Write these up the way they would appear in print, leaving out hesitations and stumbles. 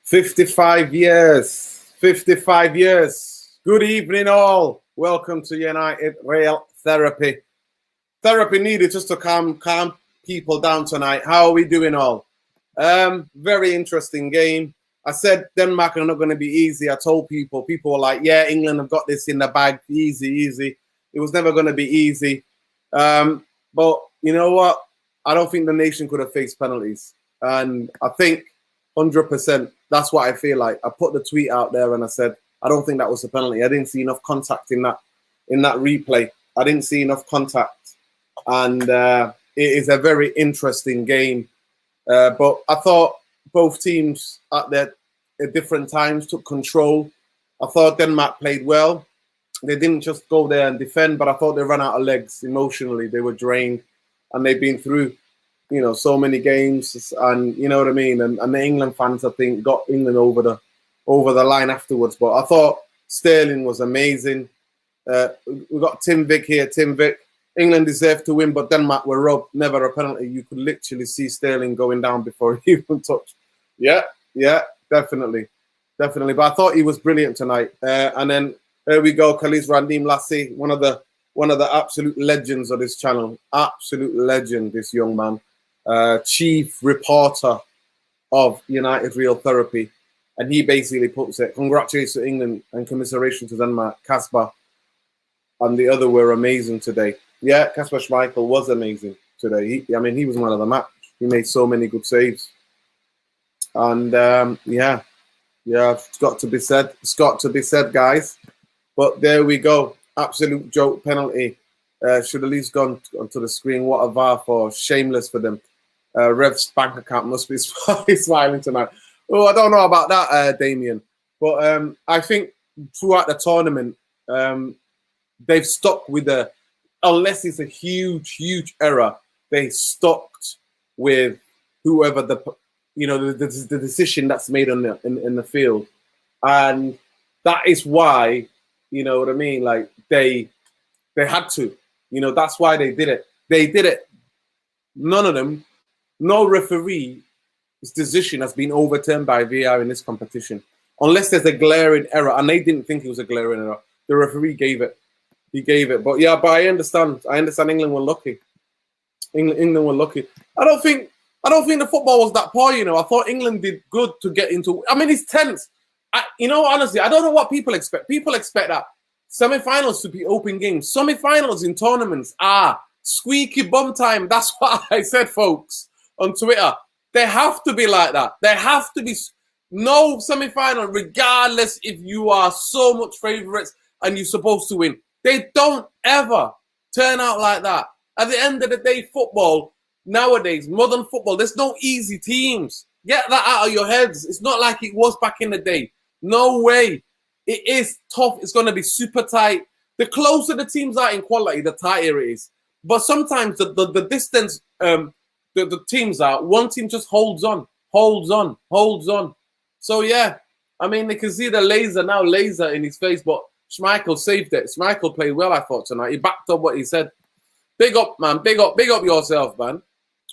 55 years. 55 years. Good evening, all. Welcome to United Rail Therapy. Therapy needed just to calm people down tonight. How are we doing, all? Very interesting game. I said Denmark are not going to be easy. I told people were like, yeah, England have got this in the bag. Easy. It was never going to be easy. But you know what? I don't think the nation could have faced penalties. And I think 100%, that's what I feel like. I put the tweet out there and I said, I don't think that was a penalty. I didn't see enough contact in that replay. I didn't see enough contact. And it is a very interesting game. But I thought both teams at different times took control. I thought Denmark played well. They didn't just go there and defend, but I thought they ran out of legs emotionally. They were drained, and they've been through, so many games, and you know what I mean. And the England fans, I think, got England over the line afterwards. But I thought Sterling was amazing. We got Tim Vick here. Tim Vick. England deserved to win, but Denmark were robbed. Never a penalty. You could literally see Sterling going down before he even touched. Yeah, definitely. But I thought he was brilliant tonight. And then there we go, Khalid Randim Lassie, one of the absolute legends of this channel. Absolute legend, this young man. Chief reporter of United Real Therapy. And he basically puts it, congratulations to England and commiseration to Denmark. Kasper and the other were amazing today. Yeah, Kasper Schmeichel was amazing today. He was man of the match. He made so many good saves. And yeah, it's got to be said. It's got to be said, guys. But there we go. Absolute joke penalty. Should at least gone onto the screen. What a VAR for. Shameless for them. Rev's bank account must be smiling tonight. Oh, I don't know about that, Damien. But I think throughout the tournament, they've stuck with unless it's a huge error, they stuck with whoever the decision that's made on in the field. And that is why, you know what I mean? Like they had to, that's why they did it. They did it. None of them, no referee's decision has been overturned by VAR in this competition. Unless there's a glaring error, and they didn't think it was a glaring error. The referee gave it. He gave it. But yeah, but I understand England were lucky. England were lucky. I don't think the football was that poor, I thought England did good to get into. It's tense. Honestly, I don't know what people expect. People expect that semi-finals to be open games. Semi-finals in tournaments are squeaky bum time. That's what I said, folks, on Twitter. They have to be like that. There have to be no semi-final, regardless if you are so much favourites and you're supposed to win. They don't ever turn out like that. At the end of the day, football, nowadays, modern football, there's no easy teams. Get that out of your heads. It's not like it was back in the day. No way. It is tough. It's going to be super tight. The closer the teams are in quality, the tighter it is. But sometimes the distance the teams are, one team just holds on. So, yeah, they can see the laser in his face, but Schmeichel saved it. Schmeichel played well, I thought, tonight. He backed up what he said. Big up, man. Big up yourself, man.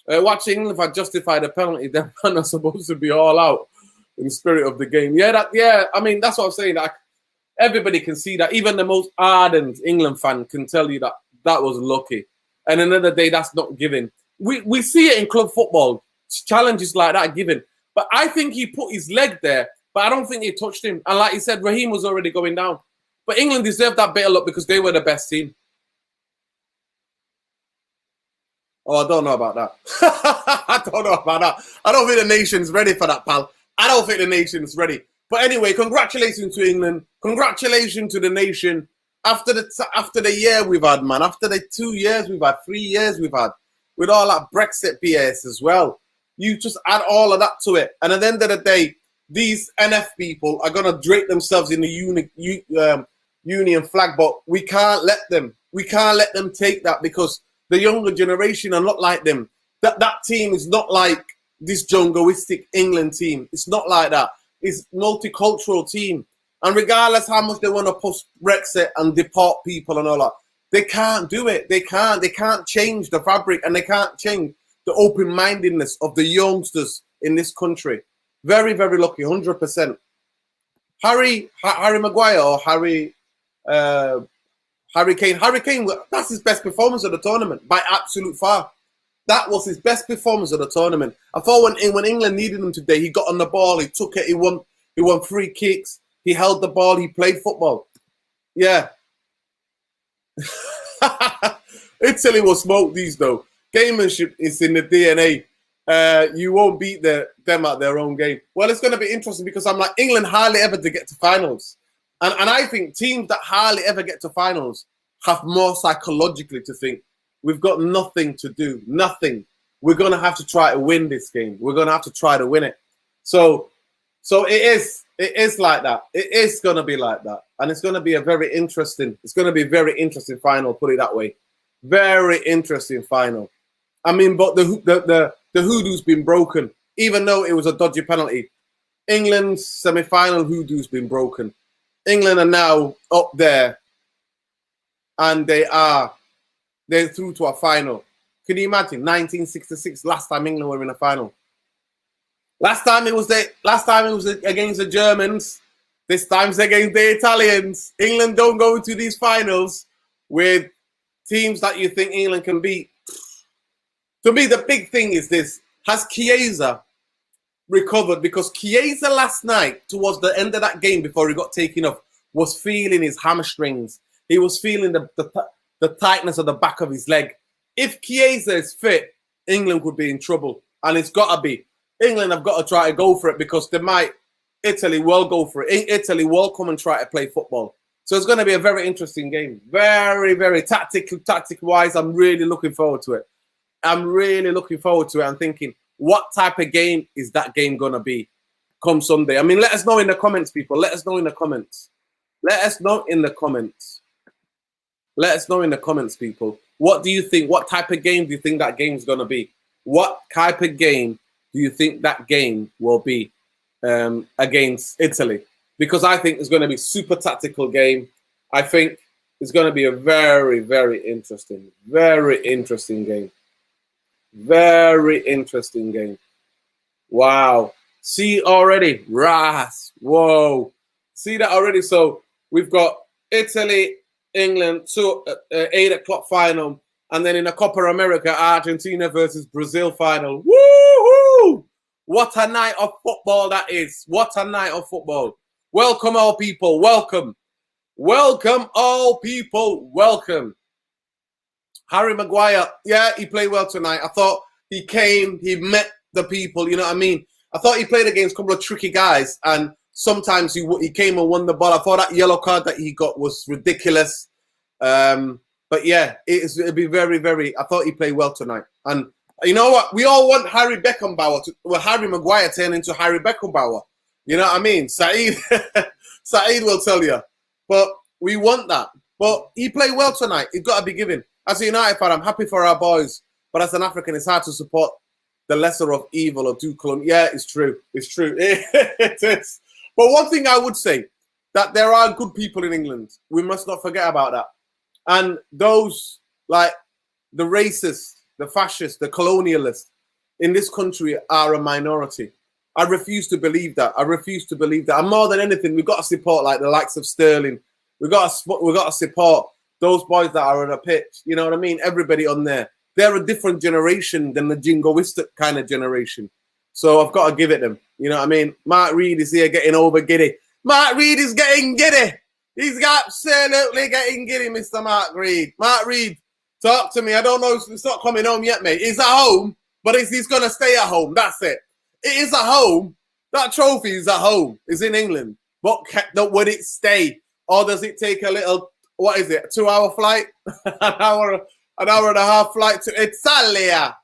Watching England, if I justify the penalty, they're not supposed to be all out in the spirit of the game. That's what I'm saying. Everybody can see that. Even the most ardent England fan can tell you that was lucky. And another day, that's not given. We see it in club football. Challenges like that given. But I think he put his leg there, but I don't think he touched him. And like he said, Raheem was already going down. But England deserved that bit of luck because they were the best team. Oh, I don't know about that. I don't think the nation's ready for that, pal. I don't think the nation's ready. But anyway, congratulations to England. Congratulations to the nation. After the year we've had, man. After the 2 years we've had, 3 years we've had. With all that Brexit BS as well. You just add all of that to it. And at the end of the day, these NF people are going to drape themselves in the union flag, but we can't let them. We can't let them take that because the younger generation are not like them. That team is not like this jingoistic England team. It's not like that. It's multicultural team. And regardless how much they want to push Brexit and deport people and all that, they can't do it. They can't change the fabric, and they can't change the open-mindedness of the youngsters in this country. Very, very lucky, 100%. Harry Maguire or Harry Kane. Harry Kane, that's his best performance of the tournament by absolute far. That was his best performance of the tournament. I thought when England needed him today, he got on the ball, he took it, he won free kicks, he held the ball, he played football. Yeah. Italy will smoke these though. Gamemanship is in the DNA. You won't beat them at their own game. Well, it's going to be interesting because I'm like, England hardly ever to get to finals. And I think teams that hardly ever get to finals have more psychologically to think, we've got nothing to do, nothing. We're going to have to try to win this game. We're going to have to try to win it. So it is like that. It is going to be like that. And it's going to be a very interesting final, put it that way. Very interesting final. I mean, but the hoodoo's been broken, even though it was a dodgy penalty. England's semi-final hoodoo's been broken. England are now up there, and they're through to a final. Can you imagine? 1966, last time England were in a final. Last time it was against the Germans. This time's against the Italians. England don't go into these finals with teams that you think England can beat. To me, the big thing is this: has Chiesa recovered? Because Chiesa last night, towards the end of that game, before he got taken off, was feeling his hamstrings. He was feeling the tightness of the back of his leg. If Chiesa is fit, England could be in trouble, and it's got to be. England have got to try to go for it because Italy will go for it. Italy will come and try to play football. So it's going to be a very interesting game. Very, very tactic-wise, I'm really looking forward to it. I'm really looking forward to it. I'm thinking, what type of game is that game going to be come Sunday? I mean, let us know in the comments, people. Let us know in the comments. Let us know in the comments. Let us know in the comments, people. What do you think? What type of game do you think that game is going to be? What type of game do you think that game will be against Italy? Because I think it's going to be a super tactical game. I think it's going to be a very, very interesting game. Very interesting game. Wow. See already. Ras. Whoa. See that already? So we've got Italy, England, 8 o'clock final. And then in the Copa America, Argentina versus Brazil final. Woo-hoo! What a night of football that is. What a night of football. Welcome all people. Welcome. Welcome all people. Welcome. Harry Maguire, yeah, he played well tonight. I thought he came, he met the people, you know what I mean? I thought he played against a couple of tricky guys, and sometimes he came and won the ball. I thought that yellow card that he got was ridiculous. But yeah, it'd be very, very, I thought he played well tonight. And you know what? We all want Harry Maguire turn into Harry Beckenbauer. You know what I mean? Saeed will tell you. But we want that. But he played well tonight. He's got to be given. As a United fan, I'm happy for our boys. But as an African, it's hard to support the lesser of evil or do clone. Yeah, it's true. It's true. It is. But one thing I would say, that there are good people in England. We must not forget about that. And those, like the racists, the fascists, the colonialists in this country are a minority. I refuse to believe that. I refuse to believe that. And more than anything, we've got to support like the likes of Sterling. We've got to support those boys that are on a pitch. You know what I mean? Everybody on there. They're a different generation than the jingoistic kind of generation. So I've got to give it them. You know what I mean? Mark Reed is here getting over giddy. Mark Reed is getting giddy. He's absolutely getting giddy, Mr. Mark Reed. Mark Reed, talk to me. I don't know if it's not coming home yet, mate. He's at home, but he's going to stay at home. That's it. It is at home. That trophy is at home. It's in England. But would it stay? Or does it take a little, what is it, a 2-hour flight? an hour and a half flight to Italia.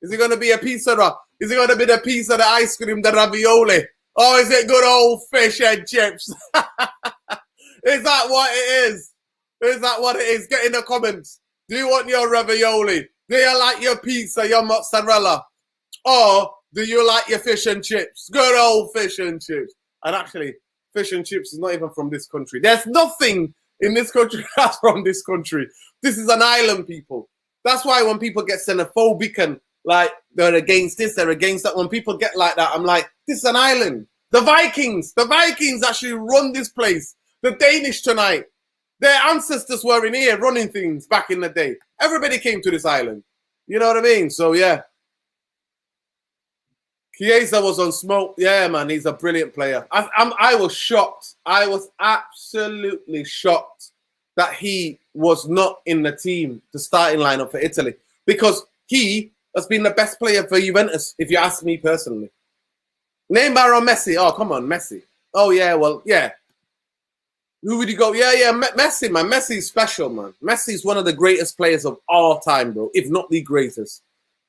Is it going to be a piece of is it going to be the piece of the ice cream, the ravioli? Or is it good old fish and chips? Is that what it is? Is that what it is? Get in the comments. Do you want your ravioli? Do you like your pizza, your mozzarella? Or do you like your fish and chips? Good old fish and chips. And actually, fish and chips is not even from this country. There's nothing in this country that's from this country. This is an island, people. That's why when people get xenophobic and like they're against this, they're against that. When people get like that, I'm like, this is an island. The Vikings actually run this place. The Danish tonight, their ancestors were in here running things back in the day. Everybody came to this island. You know what I mean? So, yeah. Chiesa was on smoke. Yeah, man, he's a brilliant player. I was shocked. I was absolutely shocked that he was not in the team, the starting lineup for Italy, because he has been the best player for Juventus, if you ask me personally. Neymar or Messi? Oh, come on, Messi. Oh, yeah, well, yeah. Who would you go? Yeah, Messi, man. Messi's special, man. Messi's one of the greatest players of all time, bro, if not the greatest.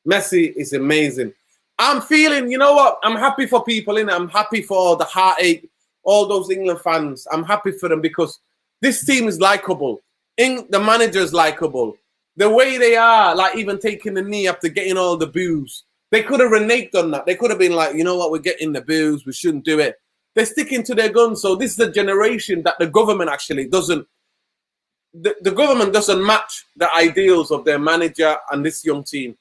Messi is amazing. I'm feeling, you know what? I'm happy for people, innit? I'm happy for all the heartache, all those England fans. I'm happy for them because this team is likable. The manager's likable. The way they are, like even taking the knee after getting all the boos. They could have reneged on that. They could have been like, you know what? We're getting the boos. We shouldn't do it. They're sticking to their guns. So this is a generation that the government actually doesn't. The government doesn't match the ideals of their manager and this young team.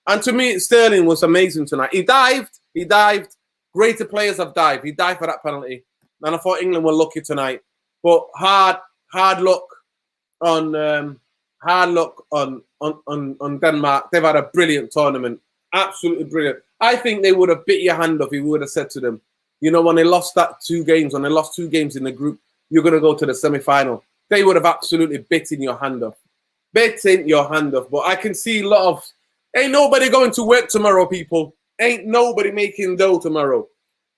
And to me, Sterling was amazing tonight. He dived. Greater players have dived. He dived for that penalty. And I thought England were lucky tonight. But hard luck on Denmark. They've had a brilliant tournament. Absolutely brilliant. I think they would have bit your hand off if you would have said to them, you know, when they lost two games in the group, you're going to go to the semi-final. They would have absolutely bitten your hand off. But I can see a lot of, ain't nobody going to work tomorrow, people. Ain't nobody making dough tomorrow.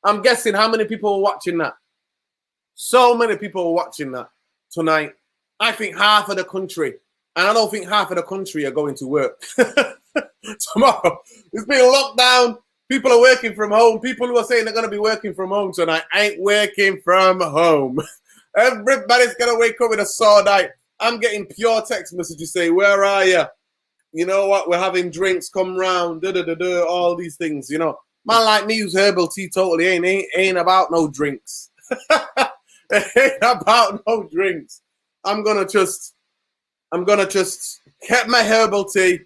I'm guessing how many people were watching that? So many people were watching that tonight. I think half of the country, and I don't think half of the country are going to work tomorrow. It's been locked down. People are working from home. People who are saying they're going to be working from home tonight ain't working from home. Everybody's going to wake up with a sore night. I'm getting pure text messages saying, where are you? You know what? We're having drinks. Come round. All these things, you know. Man like me who's herbal teetotal, ain't about no drinks. It ain't about no drinks. I'm gonna just get my herbal tea,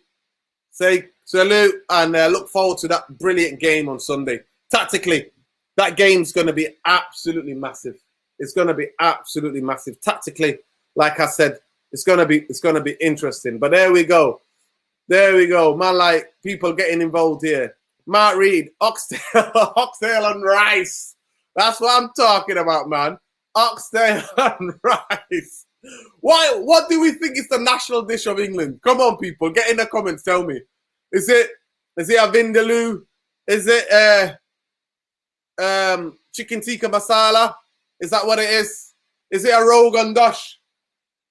say salute, and look forward to that brilliant game on Sunday. Tactically, that game's going to be absolutely massive. It's going to be absolutely massive. Tactically, like I said, it's going to be interesting. But there we go. Man, like people getting involved here. Mark Reed, oxtail and rice. That's what I'm talking about, man. Oxtail and rice. Why? What do we think is the national dish of England? Come on, people, get in the comments. Tell me. Is it a vindaloo? Is it chicken tikka masala? Is that what it is? Is it a rogan dosh?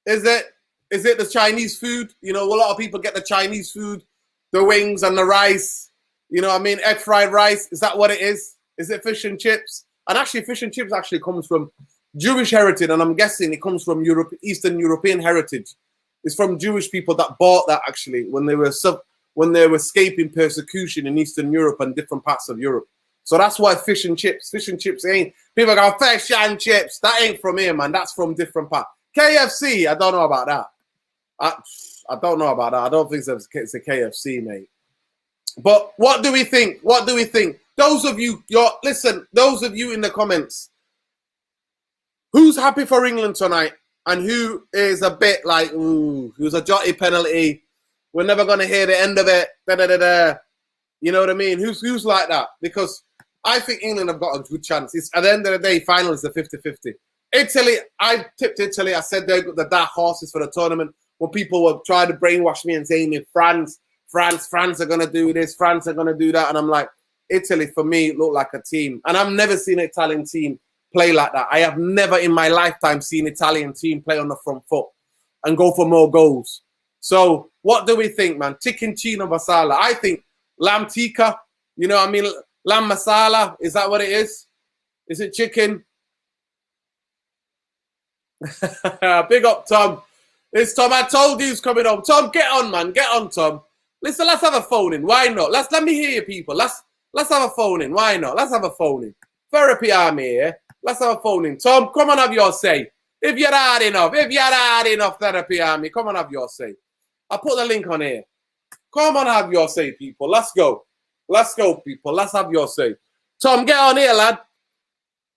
Is it the Chinese food? You know, a lot of people get the Chinese food, the wings and the rice. You know what I mean? Egg fried rice. Is that what it is? Is it fish and chips? And actually, fish and chips actually comes from Jewish heritage, and I'm guessing it comes from Eastern European heritage. It's from Jewish people that bought that actually when they were escaping persecution in Eastern Europe and different parts of Europe. So that's why fish and chips ain't. People go fish and chips. That ain't from here, man. That's from different parts. KFC, I don't know about that. I don't know about that. I don't think it's a KFC, mate. But what do we think? Those of you in the comments, who's happy for England tonight? And who is a bit like, ooh, who's a jotty penalty? We're never going to hear the end of it. You know what I mean? Who's like that? Because I think England have got a good chance. It's, at the end of the day, final is a 50-50. Italy, I tipped Italy. I said they've got the dark horses for the tournament. When people were trying to brainwash me and saying, France are going to do this, France are going to do that. And I'm like, Italy, for me, looked like a team. And I've never seen an Italian team play like that. I have never in my lifetime seen an Italian team play on the front foot and go for more goals. So what do we think, man? Ticchino masala. I think lamb tikka, you know what I mean? Lamb masala, is that what it is? Is it chicken? Big up, Tom. It's Tom. I told you he's coming on. Tom, get on, man. Get on, Tom. Listen, let's have a phone in. Why not? Let me hear you, people. Let's have a phone in. Why not? Let's have a phone in. Therapy army here. Let's have a phone in. Tom, come on, have your say. If you're hard enough, therapy army, come on, have your say. I'll put the link on here. Come on, have your say, people. Let's go. Let's go, people. Let's have your say. Tom, get on here, lad.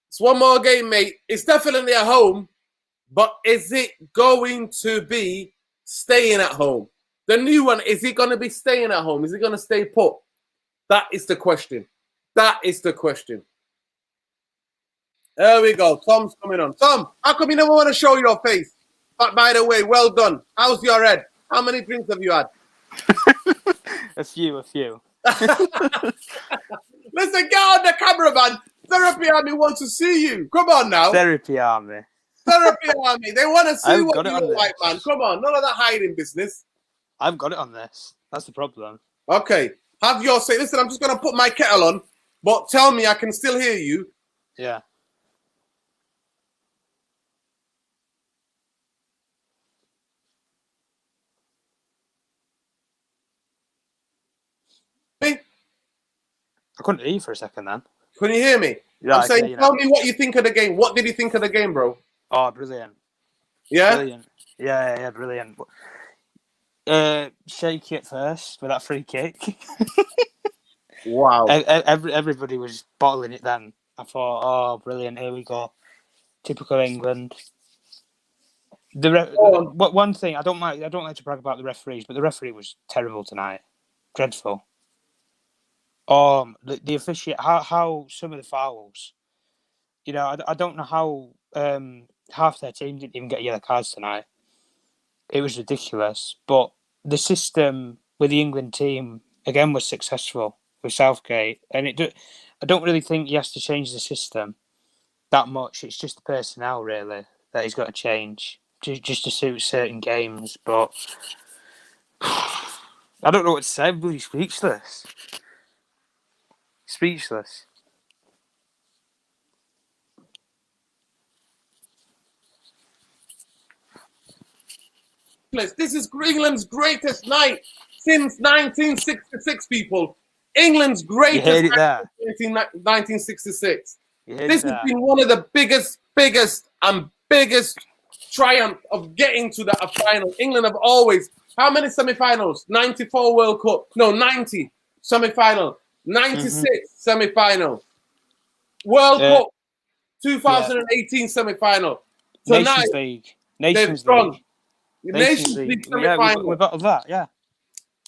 It's one more game, mate. It's definitely at home, but is it going to be staying at home? The new one, is it going to be staying at home? Is it going to stay put? That is the question. That is the question. There we go. Tom's coming on. Tom, how come you never want to show your face? But by the way, well done. How's your head? How many drinks have you had? A few. Listen, get on the camera, man. Therapy Army wants to see you. Come on now. Therapy Army. Therapy Army. They want to see I've what got you it on look like, this. man. Come on. None of that hiding business. I've got it on this. That's the problem. Okay. Have your say. Listen, I'm just going to put my kettle on, but tell me I can still hear you. Yeah. Me? I couldn't hear you for a second then. Can you hear me? Yeah, I'm saying, tell me what you think of the game. What did you think of the game, bro? Oh, brilliant. Yeah? Brilliant. Yeah, brilliant. Shaky at first with that free kick. Wow. Everybody was bottling it then. I thought, oh, brilliant, here we go. Typical England. One thing, I don't like to brag about the referees, but the referee was terrible tonight. Dreadful. The officiate, how some of the fouls, I don't know how half their team didn't even get yellow cards tonight. It was ridiculous. But the system with the England team again was successful with Southgate, and I don't really think he has to change the system that much. It's just the personnel really that he's got to change just to suit certain games. But I don't know what to say. I'm really speechless. Speechless. This is England's greatest night since 1966, people. England's greatest night since 1966. This has been one of the biggest triumph of getting to the final. England have always, how many semi-finals? 94 World Cup. No, 90 semi-final. 96 semi-final. World Cup 2018 semi-final. Tonight, Nations League. Nations League semi-final. We battled that, yeah.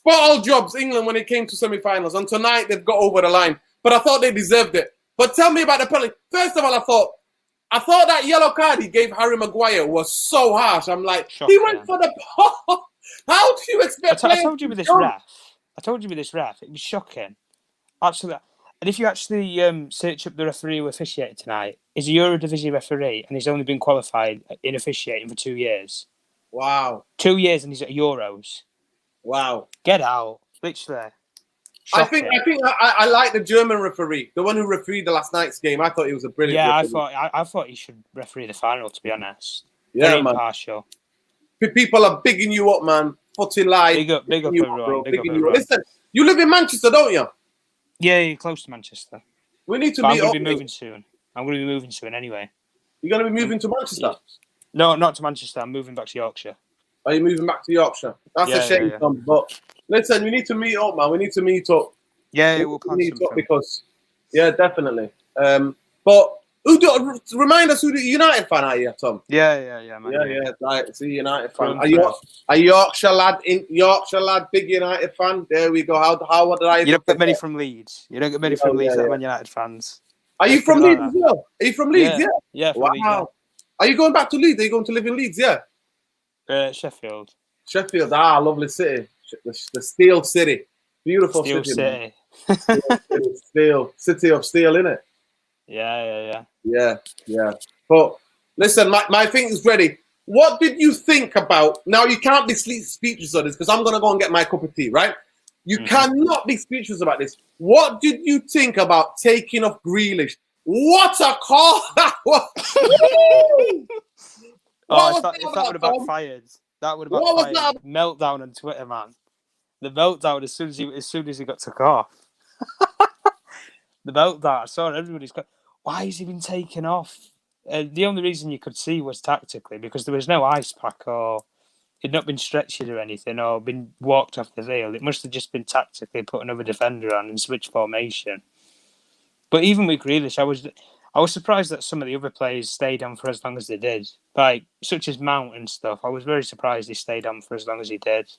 Bottle jobs, England, when it came to semi-finals. And tonight, they've got over the line. But I thought they deserved it. But tell me about the penalty. First of all, I thought that yellow card he gave Harry Maguire was so harsh. I'm like, he went for the ball. How do you expect? I told you with this ref. It was shocking. Absolutely. And if you actually search up the referee who officiated tonight, he's a Eurodivision referee, and he's only been qualified in officiating for 2 years. Wow. 2 years, and he's at Euros. Wow. Get out, literally. Shocking. I like the German referee, the one who refereed the last night's game. I thought he was a brilliant. Yeah, referee. I thought he should referee the final. To be honest, yeah, very man. impartial. People are bigging you up, man. Footy live. Big up, everyone. Listen, you live in Manchester, don't you? Yeah, you're close to Manchester. We need to meet up. I'm going to be moving soon. I'm going to be moving soon anyway. You're going to be moving to Manchester? No, not to Manchester. I'm moving back to Yorkshire. Are you moving back to Yorkshire? That's a shame, Tom. But listen, we need to meet up, man. We need to meet up. Yeah, we'll plan something. Because, yeah, definitely. But remind us who the United fan are you, Tom? Yeah, man. Yeah. Like, see, United fan. Are you a Yorkshire lad? Big United fan. There we go. How did I? You don't get many from Leeds. You don't get many from Leeds that are Man United fans. Are you from Leeds as well? Are you from Leeds? Yeah. Wow. Leeds, yeah. Are you going back to Leeds? Are you going to live in Leeds? Yeah. Sheffield. Lovely city. The Steel City. Beautiful city. Steel City of Steel, innit? Yeah. But listen, my thing is ready. What did you think about? Now you can't be speechless on this because I'm gonna go and get my cup of tea, right? You cannot be speechless about this. What did you think about taking off Grealish? What a call that was! If that would have backfired, that would have backfired. Meltdown on Twitter, man. The meltdown as soon as he got took off. The meltdown. I saw everybody's got. Why has he been taken off? The only reason you could see was tactically because there was no ice pack or he'd not been stretched or anything or been walked off the field. It must have just been tactically put another defender on and switch formation. But even with Grealish, I was surprised that some of the other players stayed on for as long as they did. Like, such as Mount and stuff. I was very surprised he stayed on for as long as he did.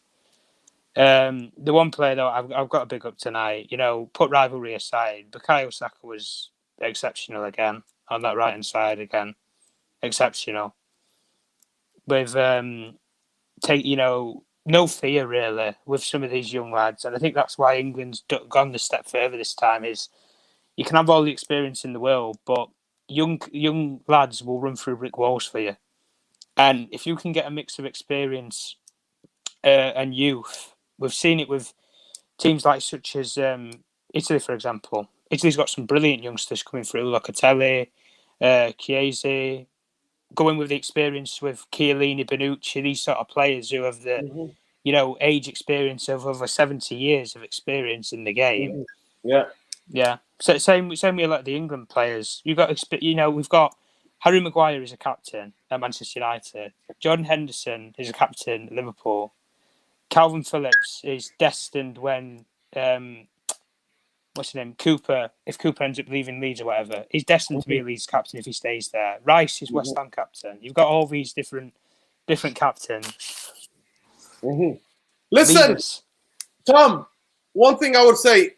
The one player, though, I've got to big up tonight, put rivalry aside, Bukayo Saka was exceptional again on that right-hand side again. Exceptional. With, no fear, really, with some of these young lads. And I think that's why England's gone the step further this time is you can have all the experience in the world, but young lads will run through brick walls for you. And if you can get a mix of experience and youth, we've seen it with teams like such as Italy, for example. Italy's got some brilliant youngsters coming through, Locatelli, Chiesa, going with the experience with Chiellini, Bonucci, these sort of players who have the age experience of over 70 years of experience in the game. Yeah. So same with like the England players. We've got Harry Maguire is a captain at Manchester United. Jordan Henderson is a captain at Liverpool. Calvin Phillips is destined when what's his name? Cooper. If Cooper ends up leaving Leeds or whatever, he's destined to be a Leeds captain if he stays there. Rice is West Ham captain. You've got all these different captains. Listen, Leaders. Tom. One thing I would say,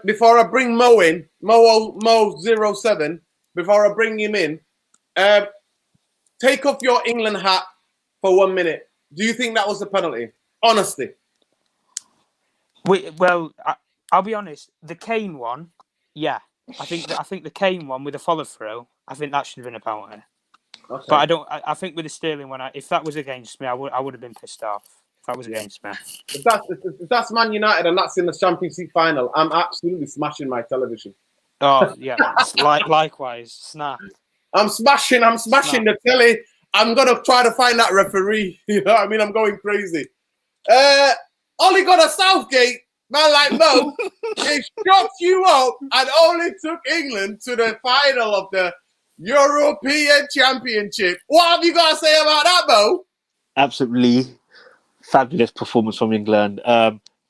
before I bring Mo in, Mo07, before I bring him in, take off your England hat for 1 minute. Do you think that was a penalty? Honestly. I'll be honest. The Kane one, yeah. I think the Kane one with the follow through, I think that should have been a penalty. Okay. But I think with the Sterling one, if that was against me, I would have been pissed off. That was against me. If that's Man United and that's in the Champions League final, I'm absolutely smashing my television. Oh yeah, likewise, snap. I'm smashing the telly. I'm gonna try to find that referee. You know what I mean? I'm going crazy. Only got a Southgate, man like Mo. They shot you up and only took England to the final of the European Championship. What have you got to say about that, Mo? Absolutely fabulous performance from England.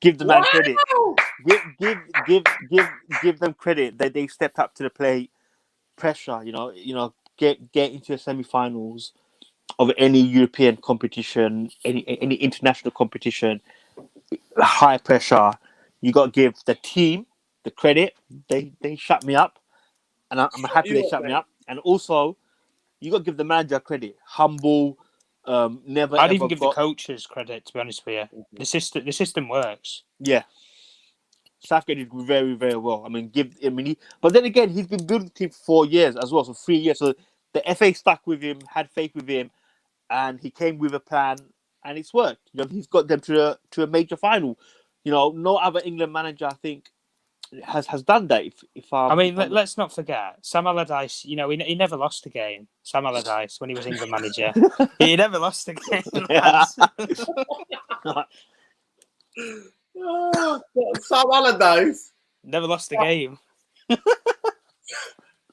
Give the man credit. Give them credit that they stepped up to the plate. Pressure, get into the semi-finals of any European competition, any international competition. High pressure. You got to give the team the credit. They shut me up, and I'm happy they shut me up. And also, you got to give the manager credit. Humble. I'd even give the coaches credit, to be honest with you. The system works. Yeah, Southgate did very, very well. But then again, he's been building the team for 4 years as well, so 3 years. So the FA stuck with him, had faith with him, and he came with a plan, and it's worked. He's got them to a major final. No other England manager, I think, has done that. Let's not forget Sam Allardyce. He never lost a game. Sam Allardyce, when he was England manager, he never lost a game. Sam Allardyce never lost a game.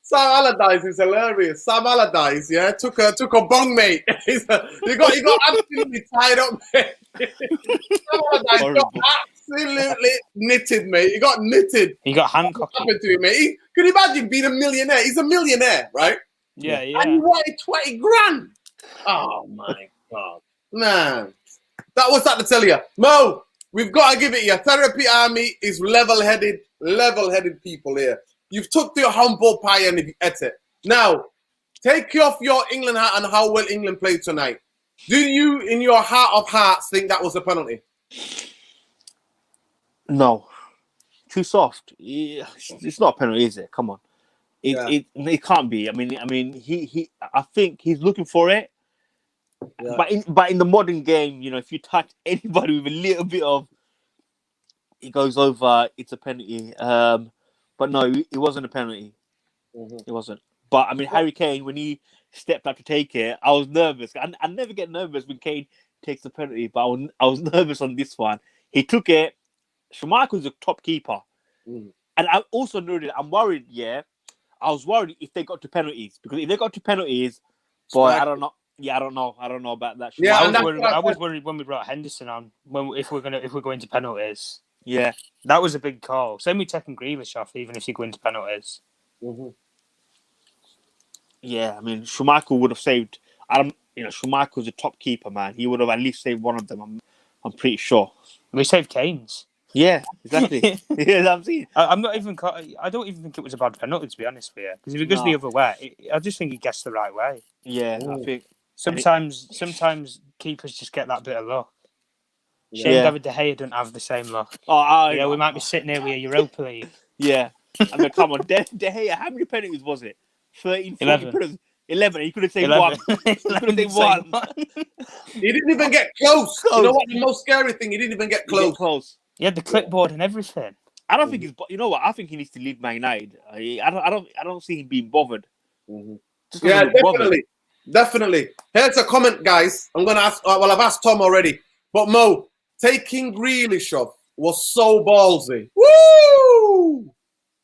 Sam Allardyce is hilarious. Sam Allardyce, yeah, took a bong, mate. He got absolutely tied up. Sam Allardyce got absolutely knitted, mate. He got knitted. He got handcuffed. What happened to him, mate? Can you imagine being a millionaire? He's a millionaire, right? Yeah. And he wanted 20 grand. Oh my God, man! That was that to tell you, Mo. We've got to give it you. Therapy Army is level-headed people here. You've took the humble pie and you've ate it. Now, take off your England hat and how well England played tonight. Do you, in your heart of hearts, think that was a penalty? No. Too soft. It's not a penalty, is it? Come on. It can't be. I think he's looking for it. Yeah. But in the modern game, if you touch anybody with a little bit of, it goes over. It's a penalty. But no, it wasn't a penalty. Mm-hmm. It wasn't. But Harry Kane, when he stepped up to take it, I was nervous. I never get nervous when Kane takes the penalty, but I was nervous on this one. He took it. Schmeichel's a top keeper, and I also noted I'm worried. Yeah, I was worried if they got to penalties, because if they got to penalties, boy, I don't know. Yeah, I don't know about that. Yeah, I and that's what I was said. worried when we brought Henderson on. If we're going to penalties. Yeah, that was a big call. Same with taking Grealish off, even if you go into penalties. Mhm. yeah. I mean, Schumacher would have saved. Schumacher's a top keeper, man. He would have at least saved one of them. I'm pretty sure. We saved Kane's. Yeah, exactly. Yeah, I'm saying. I'm not even. I don't even think it was a bad penalty, to be honest with you. Because if it goes the other way, I just think he gets the right way. Yeah, I Mm. think. Sometimes keepers just get that bit of luck. Shame Yeah. David De Gea don't have the same luck. We might be sitting here with a Europa League. Yeah. I mean, come on. De Gea, how many penalties was it? 13, 14 11. penalties. 11. He could have saved 11. one. He could have saved one. He didn't even get close. You know what? The most scary thing, he didn't even get close. He had the clipboard and everything. I don't think he's. You know what? I think he needs to leave Man United. I don't see him being bothered. Mhm. Just Yeah, doesn't look bothered. definitely. Here's a comment, guys. I'm gonna ask. Well, I've asked Tom already, but Mo, taking Grealish off was so ballsy. Woo!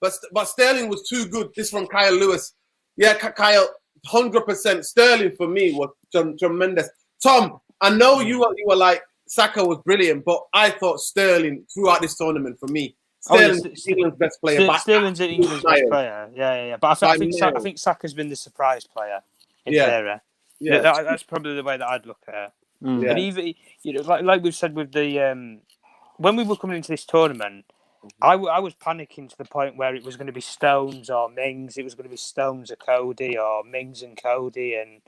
But Sterling was too good. This from Kyle Lewis. Yeah, Kyle, 100%. Sterling for me was tremendous. Tom, I know you were like Saka was brilliant, but I thought Sterling throughout this tournament for me. Sterling's England's best player. Sterling's England's best player. Yeah. But I think Saka's been the surprise player in theory. Yeah, that's probably the way that I'd look at it. Mm. And even like we've said with the when we were coming into this tournament, I was panicking to the point where it was going to be Stones or Mings. It was going to be Stones or Cody or Mings and Cody, and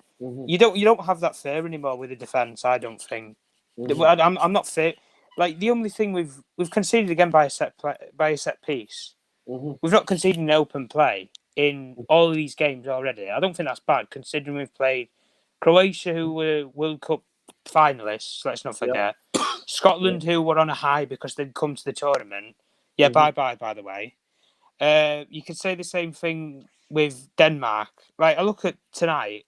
you don't have that fear anymore with the defence. I don't think. I'm not fair. Like the only thing we've conceded again by a set piece. We've not conceded in open play in all of these games already. I don't think that's bad considering we've played Croatia, who were World Cup finalists. Let's not forget Scotland, who were on a high because they'd come to the tournament. Yeah, bye by the way. You could say the same thing with Denmark. Like I look at tonight,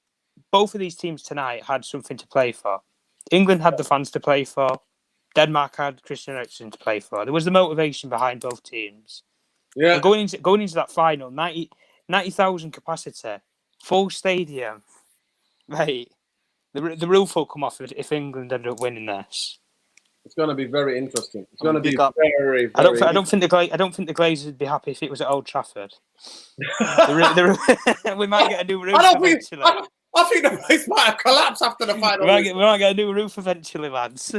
both of these teams tonight had something to play for. England had the fans to play for. Denmark had Christian Eriksen to play for. There was the motivation behind both teams. Yeah. And going into that final, 90,000 capacity, full stadium. Right. The roof will come off if England end up winning this. It's going to be very interesting. It's going to be very. I don't think the Glazers would be happy if it was at Old Trafford. We might get a new roof eventually. I think the place might have collapsed after the final. We might get a new roof eventually, lads.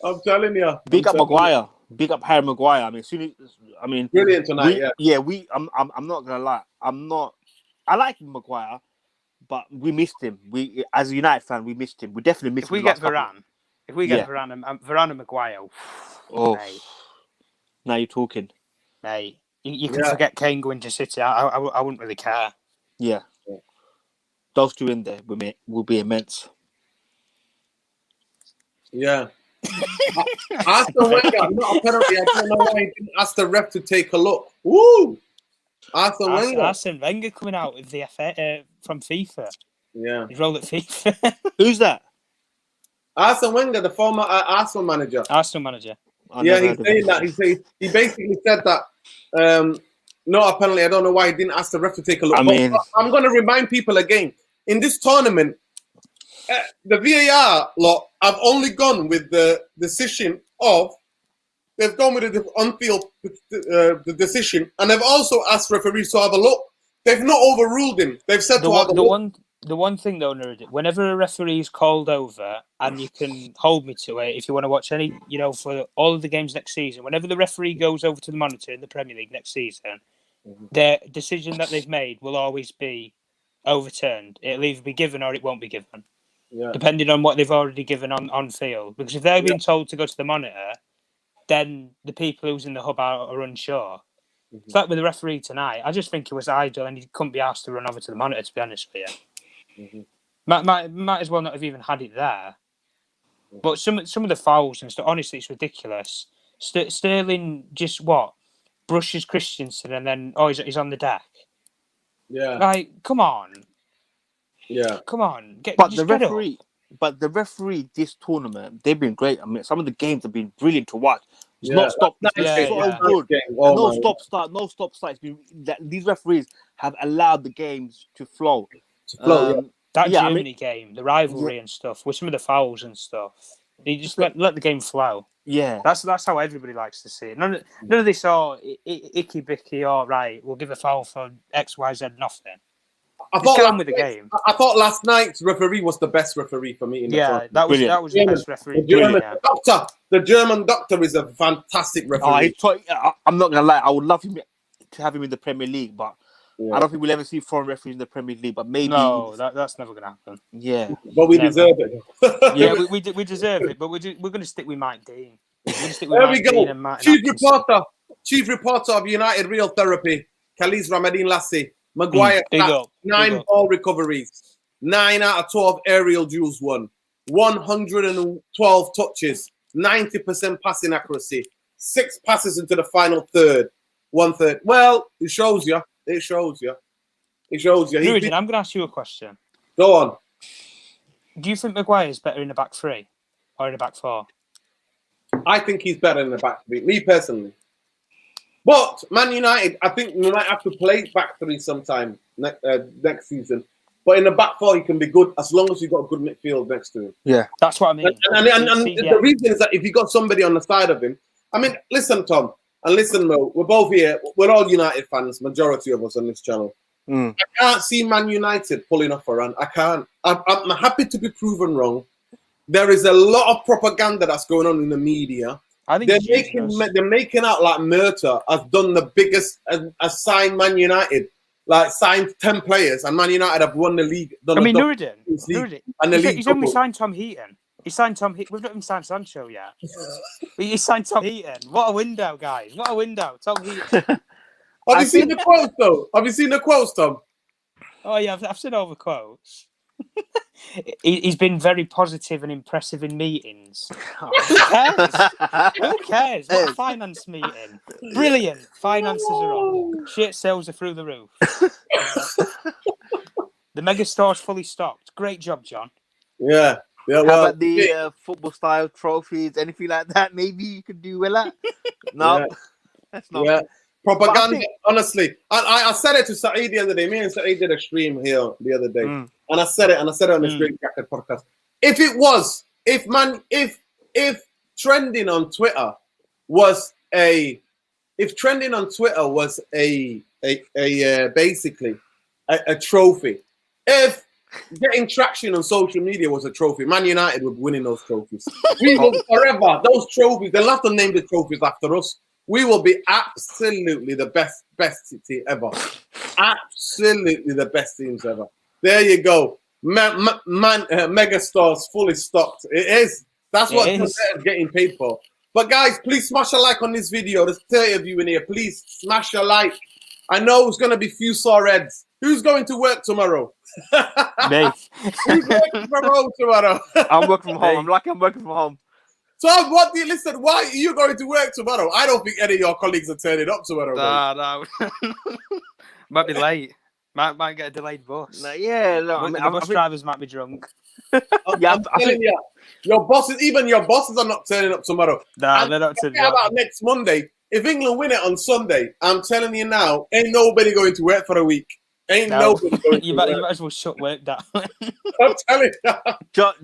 I'm telling you. Big up Maguire. Big up Harry Maguire. I mean, brilliant tonight. I'm not gonna lie. I like Maguire, but we missed him. We, as a United fan, we missed him. We definitely missed him. If we get Varane and Maguire, mate. Now you're talking. Mate, you can forget Kane going to City. I wouldn't really care. Yeah. Those two in there will be immense. Yeah. Ask the Wenger. Not apparently. I don't know why he didn't ask the ref to take a look. Woo! Arsene Wenger coming out with the from FIFA. Yeah. His role at FIFA. Who's that? Arsene Wenger, the former Arsenal manager. Arsenal manager. He's saying that. He basically said that. No, apparently, I don't know why he didn't ask the ref to take a look. I'm going to remind people again. In this tournament, the VAR lot have only gone with the decision of. They've gone with the on-field the decision, and they've also asked referees to have a look. They've not overruled him. They've said to have a look. The one thing though, Nuruddin, whenever a referee is called over, and you can hold me to it if you want to watch any, for all of the games next season, whenever the referee goes over to the monitor in the Premier League next season, their decision that they've made will always be overturned. It'll either be given or it won't be given, depending on what they've already given on field. Because if they're being told to go to the monitor, then the people who's in the hub are unsure. It's like with the referee tonight. I just think he was idle and he couldn't be asked to run over to the monitor, to be honest with you. Might as well not have even had it there. But some of the fouls and stuff, honestly, it's ridiculous. Sterling just brushes Christensen and then he's on the deck. Yeah. Like, come on. Yeah. Come on. But the referee this tournament, they've been great. I mean, some of the games have been brilliant to watch. It's not stopped. It's so good. No stop start. It's been, these referees have allowed the games to flow. That Yeah, I Germany game, the rivalry and stuff, with some of the fouls and stuff, he just let the game flow. Yeah, That's how everybody likes to see it. None of this icky bicky or right. We'll give a foul for X, Y, Z. Nothing. Just get on with the game. I thought last night's referee was the best referee for me in the tournament. that was the best referee. The German doctor is a fantastic referee. I'm not gonna lie. I would love him to have him in the Premier League, but I don't think we'll ever see foreign referees in the Premier League. But maybe that's never gonna happen. Yeah, but we deserve it. Yeah, we deserve it. But we're going to stick with Mike Dean. There we go. Chief reporter of United Real Therapy, Khalid Ramadine Lassie. Maguire, 9 ball recoveries, 9 out of 12 aerial duels won, 112 touches, 90% passing accuracy, 6 passes into the final third, 1/3. Well, it shows you. Ruben, I'm going to ask you a question. Go on. Do you think Maguire's better in the back 3 or in the back 4? I think he's better in the back 3, me personally. But Man United, I think we might have to play back 3 sometime next season. But in the back 4, he can be good as long as you've got a good midfield next to him. Yeah, that's what I mean. And the reason is that if you got somebody on the side of him, I mean, listen, Tom, and listen, Mo, we're both here. We're all United fans, majority of us on this channel. I can't see Man United pulling off a run. I can't. I'm happy to be proven wrong. There is a lot of propaganda that's going on in the media. I think they're making out like Murta has done the biggest, has signed Man United, like signed 10 players, and Man United have won the league. Nuruddin, he's only couple. signed Tom Heaton. He signed Tom Heaton. We've not even signed Sancho yet. He signed Tom Heaton. What a window, guys. What a window. Tom Heaton. Have you seen the quotes, though? Have you seen the quotes, Tom? Oh, yeah, I've seen all the quotes. He's been very positive and impressive in meetings. Who cares? Who cares? What a finance meeting. Brilliant. Finances are on. Shit sales are through the roof. The mega store's fully stocked. Great job, John. Yeah. How about the football style trophies? Anything like that? Maybe you could do with that? No. That's not. Yeah. Propaganda, honestly. I said it to Saeed the other day. Me and Saeed did a stream here the other day. And I said it on the Straight Jacket podcast. If trending on Twitter was basically a trophy, if getting traction on social media was a trophy, Man United would be winning those trophies. We will forever. Those trophies, they'll have to name the trophies after us. We will be absolutely the best city ever. Absolutely the best teams ever. There you go. Mega stores fully stocked. It is. That's what is getting paid for. But guys, please smash a like on this video. There's 30 of you in here. Please smash a like. I know it's going to be few sore heads. Who's going to work tomorrow? Me. Who's working from home tomorrow? I'm working from home. I'm lucky I'm working from home. Tom, what do you listen? Why are you going to work tomorrow? I don't think any of your colleagues are turning up tomorrow. No. Might be late. Might get a delayed bus. No, the bus drivers might be drunk. I'm telling you, your bosses are not turning up tomorrow. No, they're not turning up. How about next Monday? If England win it on Sunday, I'm telling you now, ain't nobody going to work for a week. Nobody going you might as well shut work down. I'm telling you.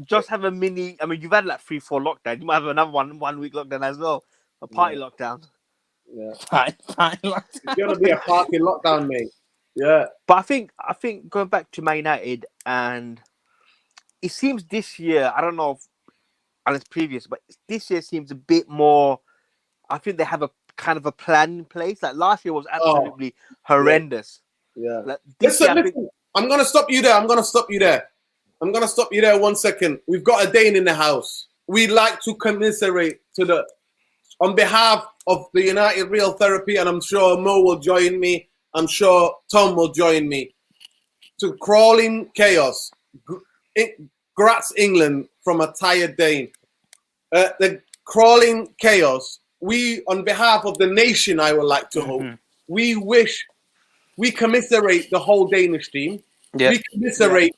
Just have a mini. I mean, you've had like 3-4 lockdown. You might have another 1 week lockdown as well. A party lockdown. Yeah. Party lockdown. It's gonna be a party lockdown, mate. Yeah. But I think going back to Man United, and it seems this year, I don't know if unless previous, but this year seems a bit more. I think they have a kind of a plan in place. Like last year was absolutely horrendous. Yeah. Like, listen. I'm gonna stop you there. 1 second. We've got a Dane in the house. We'd like to commiserate on behalf of the United Real Therapy, and I'm sure Mo will join me. I'm sure Tom will join me. To Crawling Chaos. Gratz England from a tired Dane. The Crawling Chaos. We, on behalf of the nation, I would like to hope, we commiserate the whole Danish team. Yeah. We commiserate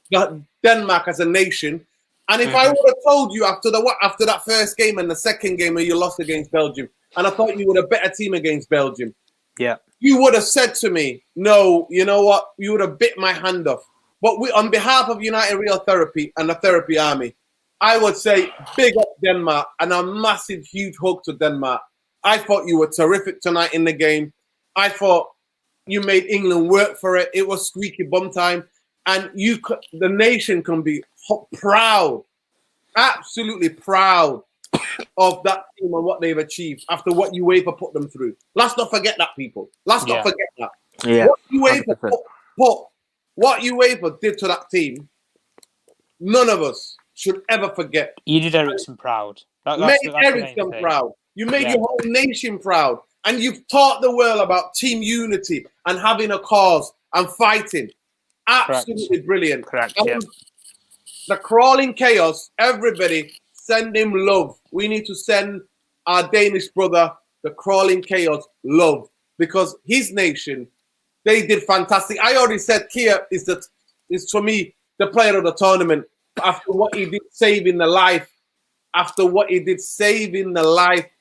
Denmark as a nation. And if I would have told you after that first game and the second game where you lost against Belgium, and I thought you were a better team against Belgium, yeah, you would have said to me, no, you know what? You would have bit my hand off. But we, on behalf of United Real Therapy and the Therapy Army, I would say big up Denmark and a massive, huge hug to Denmark. I thought you were terrific tonight in the game. I thought you made England work for it. It was squeaky bum time. And the nation can be proud, absolutely proud of that team and what they've achieved after what UEFA put them through. Let's not forget that, people. Let's not forget that. Yeah, what UEFA did to that team, none of us should ever forget. You did Ericsson proud. That's Ericsson proud. You made your whole nation proud. And you've taught the world about team unity and having a cause and fighting. Absolutely brilliant. Correct. The crawling chaos, everybody send him love. We need to send our Danish brother, the crawling chaos, love. Because his nation, they did fantastic. I already said Kia is for me the player of the tournament after what he did saving the life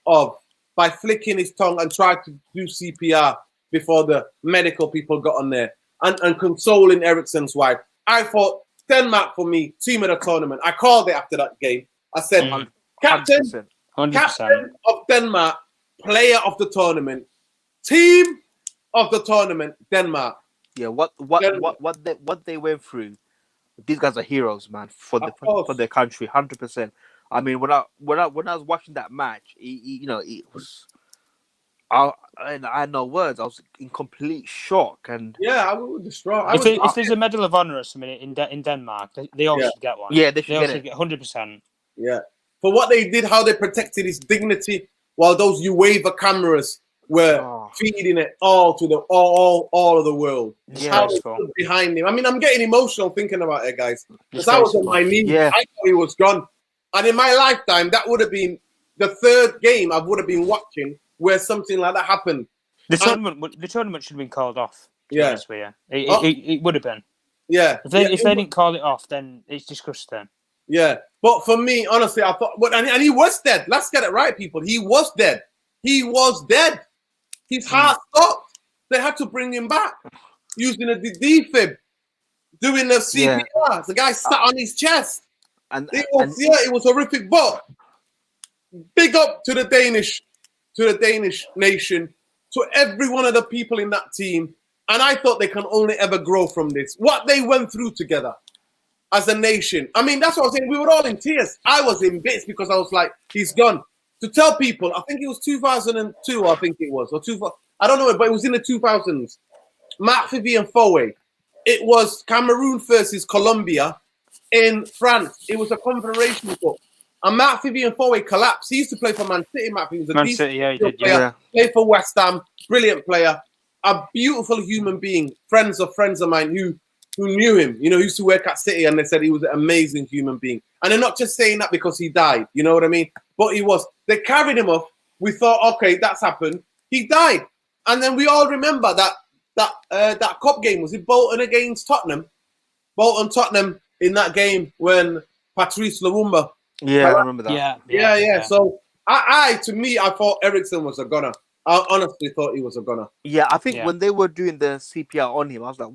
of by flicking his tongue and trying to do CPR before the medical people got on there and consoling Eriksson's wife. I thought Denmark for me, team of the tournament. I called it after that game. I said, 100%. Captain of Denmark, player of the tournament, team of the tournament, Denmark. Yeah, what they went through, these guys are heroes, man, for their country, 100%. I mean, when I was watching that match, it was, I had no words. I was in complete shock, and I was distraught. If there's a Medal of Honor or something in Denmark, they all should get one. Yeah, they should get 100%. Yeah, for what they did, how they protected his dignity, while those UEFA cameras were feeding it all to all of the world. Yeah, how they stood behind him. I mean, I'm getting emotional thinking about it, guys. Because I was on my knees. Yeah. I thought he was gone. And in my lifetime, that would have been the third game I would have been watching where something like that happened. The tournament should have been called off. Yeah. It would have been. Yeah. If they didn't call it off, then it's disgusting. Yeah. But for me, honestly, I thought, and he was dead. Let's get it right, people. He was dead. He was dead. His heart stopped. They had to bring him back using a defib, doing the CPR. Yeah. The guy sat on his chest. It was horrific. But big up to the Danish nation, to every one of the people in that team. And I thought they can only ever grow from this. What they went through together as a nation. I mean, that's what I was saying. We were all in tears. I was in bits because I was like, he's gone. To tell people, I think it was 2002, I think it was, or I don't know, but it was in the 2000s. Marc Vivian Foe. It was Cameroon versus Colombia in France. It was a Confederation Cup. And Marc Vivian Foe collapsed. He used to play for Man City. He was a decent player. Played for West Ham. Brilliant player. A beautiful human being. Friends of mine who knew him. You know, used to work at City, and they said he was an amazing human being. And they're not just saying that because he died. You know what I mean? But he was. They carried him off. We thought, okay, that's happened. He died. And then we all remember that cup game. Was it Bolton against Tottenham? Tottenham in that game when Patrice Lumumba. Yeah, I remember that. Yeah. So I thought Eriksson was a gunner. I honestly thought he was a gunner. Yeah, I think when they were doing the CPR on him, I was like,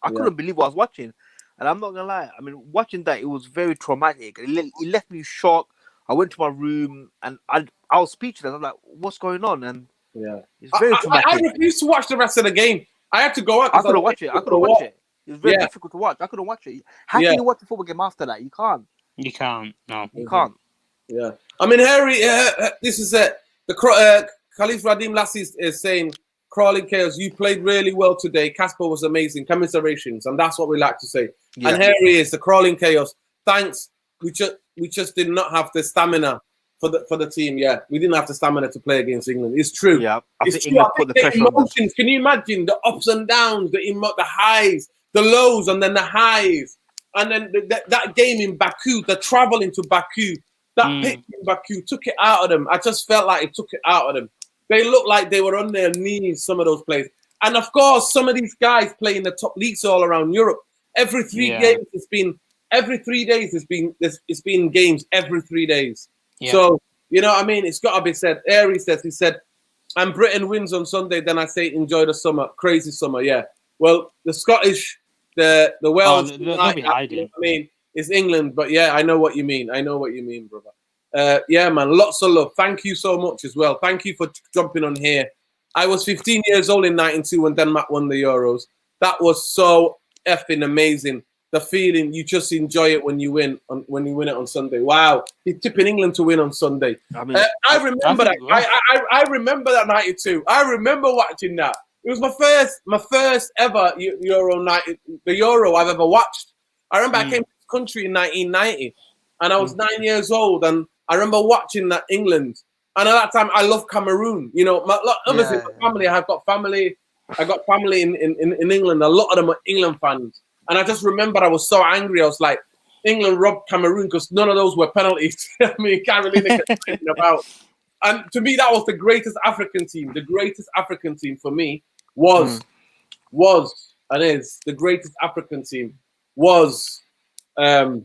I couldn't believe what I was watching. And I'm not gonna lie, I mean, watching that, it was very traumatic. It left me shocked. I went to my room and I was speechless. I'm like, what's going on? And it's very traumatic. I refused to watch the rest of the game. I had to go out. I couldn't watch it. It was very difficult to watch. I couldn't watch it. How can you watch a football game after that? You can't. You can't. No. You can't. Yeah. I mean, Harry, this is the Khalif Radim Lassi is saying, crawling chaos, you played really well today. Casper was amazing. Commiserations. And that's what we like to say. Yeah. And Harry is the crawling chaos. Thanks. We just did not have the stamina for the team. Yeah, we didn't have the stamina to play against England. It's true. Yeah, it's true. I think the emotions. Can you imagine the ups and downs, the highs, the lows, and then the highs, and then that game in Baku, the travel into Baku, that pitch in Baku took it out of them. I just felt like it took it out of them. They looked like they were on their knees. Some of those players, and of course, some of these guys play in the top leagues all around Europe. Every 3 games, every 3 days it's been games every 3 days. Yeah. So, you know what I mean? It's got to be said. He said, and Britain wins on Sunday, then I say enjoy the summer. Crazy summer, yeah. Well, the Scottish the Wales. they'll be hiding. You know what I mean, it's England, but yeah, I know what you mean. I know what you mean, brother. Yeah, man, lots of love. Thank you so much as well. Thank you for jumping on here. I was 15 years old in '92 when Denmark won the Euros. That was so effing amazing. The feeling, you just enjoy it when you win it on Sunday. Wow, he's tipping England to win on Sunday. I mean, I remember that. I remember that '92. I remember watching that. It was my first ever Euro night, the Euro I've ever watched. I remember I came to this country in 1990, and I was 9 years old, and I remember watching that England. And at that time, I loved Cameroon. You know, obviously, my family. I've got family. I got family in England. A lot of them are England fans. And I just remember I was so angry. I was like, England robbed Cameroon because none of those were penalties. I mean, Carolina complaining about. And to me, that was the greatest African team. The greatest African team for me was and is the greatest African team was the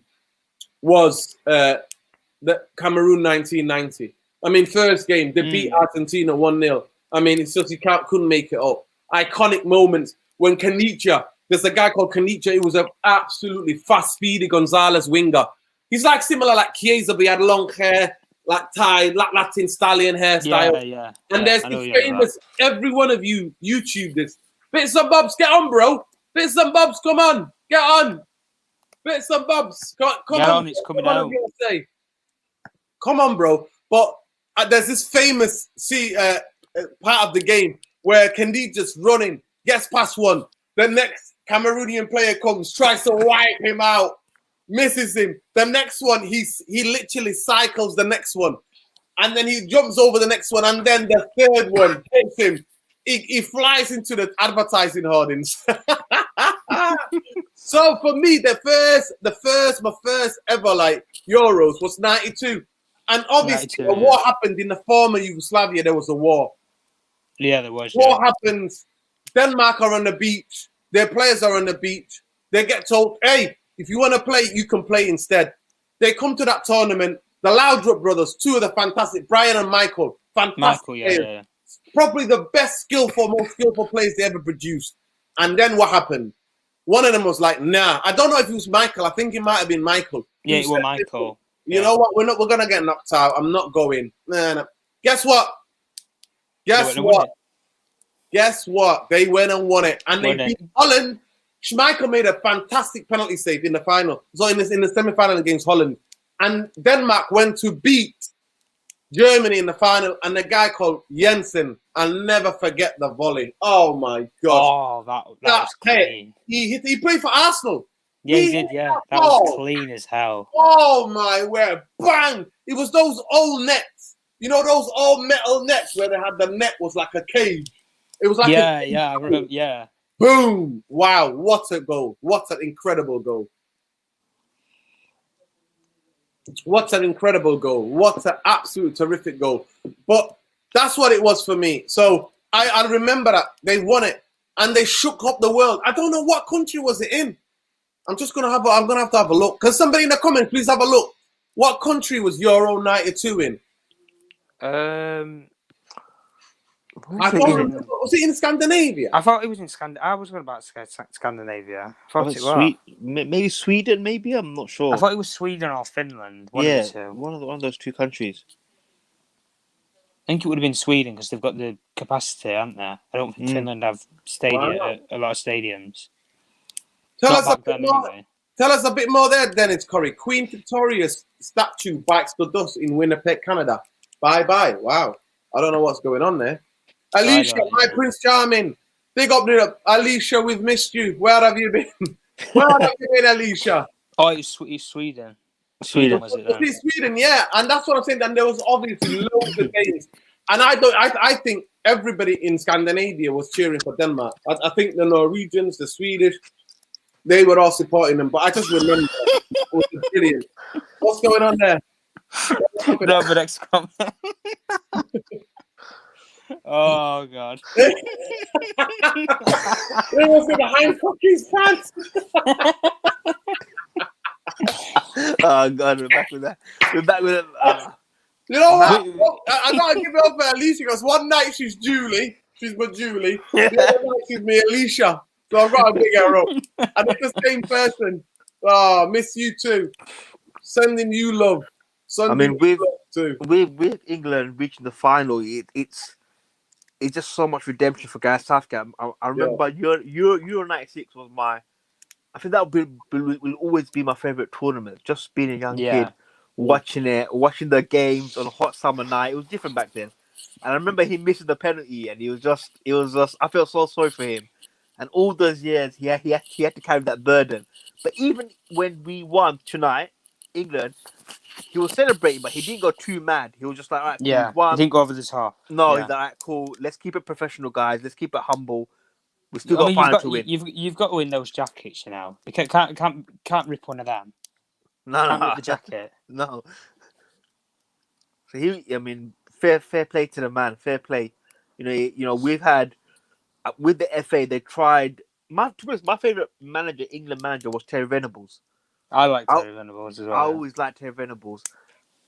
Cameroon 1990. I mean, first game they beat Argentina 1-0. I mean, it's just couldn't make it up. Iconic moments when Caniggia. There's a guy called Caniggia. He was an absolutely fast, speedy Gonzalez winger. He's like similar like Chiesa, but he had long hair, like tied, like Latin stallion hairstyle. Yeah. And there's the famous, every one of you YouTube this. Bits and bobs, get on, bro. Bits and bobs, come on. Get on. Bits and bobs. Come on. It's coming out. Come on, bro. But there's this famous part of the game where Caniggia's running, gets past one. The next Cameroonian player comes, tries to wipe him out, misses him. The next one, he literally cycles the next one. And then he jumps over the next one. And then the third one hits him. He flies into the advertising hoardings. So for me, my first ever like Euros was '92. And obviously, when war happened in the former Yugoslavia, there was a war. Yeah, there was. War happens. Denmark are on the beach. Their players are on the beach. They get told, hey, if you want to play, you can play instead. They come to that tournament. The Laudrup brothers, two of the fantastic, Brian and Michael, fantastic players. Probably the most skillful players they ever produced. And then what happened? One of them was like, nah. I don't know if it was Michael. I think it might have been Michael. Yeah, it was Michael. You know what? We're gonna get knocked out. I'm not going. Nah. Guess what? Guess what? They went and won it. And they beat Holland. Schmeichel made a fantastic penalty save in the final. So in the semi-final against Holland. And Denmark went to beat Germany in the final. And the guy called Jensen, I'll never forget the volley. Oh, my God. Oh, that was clean. He played for Arsenal. Yeah, he did, yeah. That was clean as hell. Oh, my word. Bang! It was those old nets. You know, those old metal nets where they had the net was like a cage. It was like I remember, yeah. Boom! Wow, what a goal. What an incredible goal. What an incredible goal. What an absolute terrific goal. But that's what it was for me. So I remember that they won it and they shook up the world. I don't know what country was it in. I'm gonna have to have a look. Can somebody in the comments please have a look? What country was Euro 92 in? I thought was it in Scandinavia? I thought it was in Scandinavia. I was going about Scandinavia. I thought it was. Maybe Sweden, maybe? I'm not sure. I thought it was Sweden or Finland. One of those two countries. I think it would have been Sweden because they've got the capacity, haven't they? I don't think Finland have a lot of stadiums. Tell us a bit more there, Dennis Curry. Queen Victoria's statue bites the dust in Winnipeg, Canada. Bye-bye. Wow. I don't know what's going on there. Alicia, my Prince Charming. Big up, Alicia, we've missed you. Where have you been? Where have you been, Alicia? Oh, it's Sweden. Sweden, was it then? It's Sweden, yeah. And that's what I'm saying. And there was obviously loads of games. And I think everybody in Scandinavia was cheering for Denmark. I think the Norwegians, the Swedish, they were all supporting them. But I just remember it was brilliant. What's going on there? No, but next comment. Oh God! It was in the Hancock his pants. Oh God, we're back with that. We're back with it. You know what? I gotta give it up for Alicia because one night she's Julie, she's my Julie. The other night she's me, Alicia. So I've got a big her up. And it's the same person. Oh, miss you too. Sending you love. Sending you love too. with England reaching the final, it's just so much redemption for Gareth Southgate. I remember Euro '96 was I think that will always be my favorite tournament. Just being a young kid, watching the games on a hot summer night. It was different back then. And I remember him missing the penalty, and it was just. I felt so sorry for him. And all those years, he had to carry that burden. But even when we won tonight, England, he was celebrating, but he didn't go too mad. He was just like, all right, cool, we won. He didn't go over the top. No, he's like, all right, cool. Let's keep it professional, guys. Let's keep it humble. We still got final to win. You've got to win those jackets, you know. You can't rip one of them. Can't rip the jacket. No. So fair play to the man. Fair play. You know, we've had with the FA. They tried. My favorite England manager was Terry Venables. I like Terry Venables as well. I always liked Terry Venables.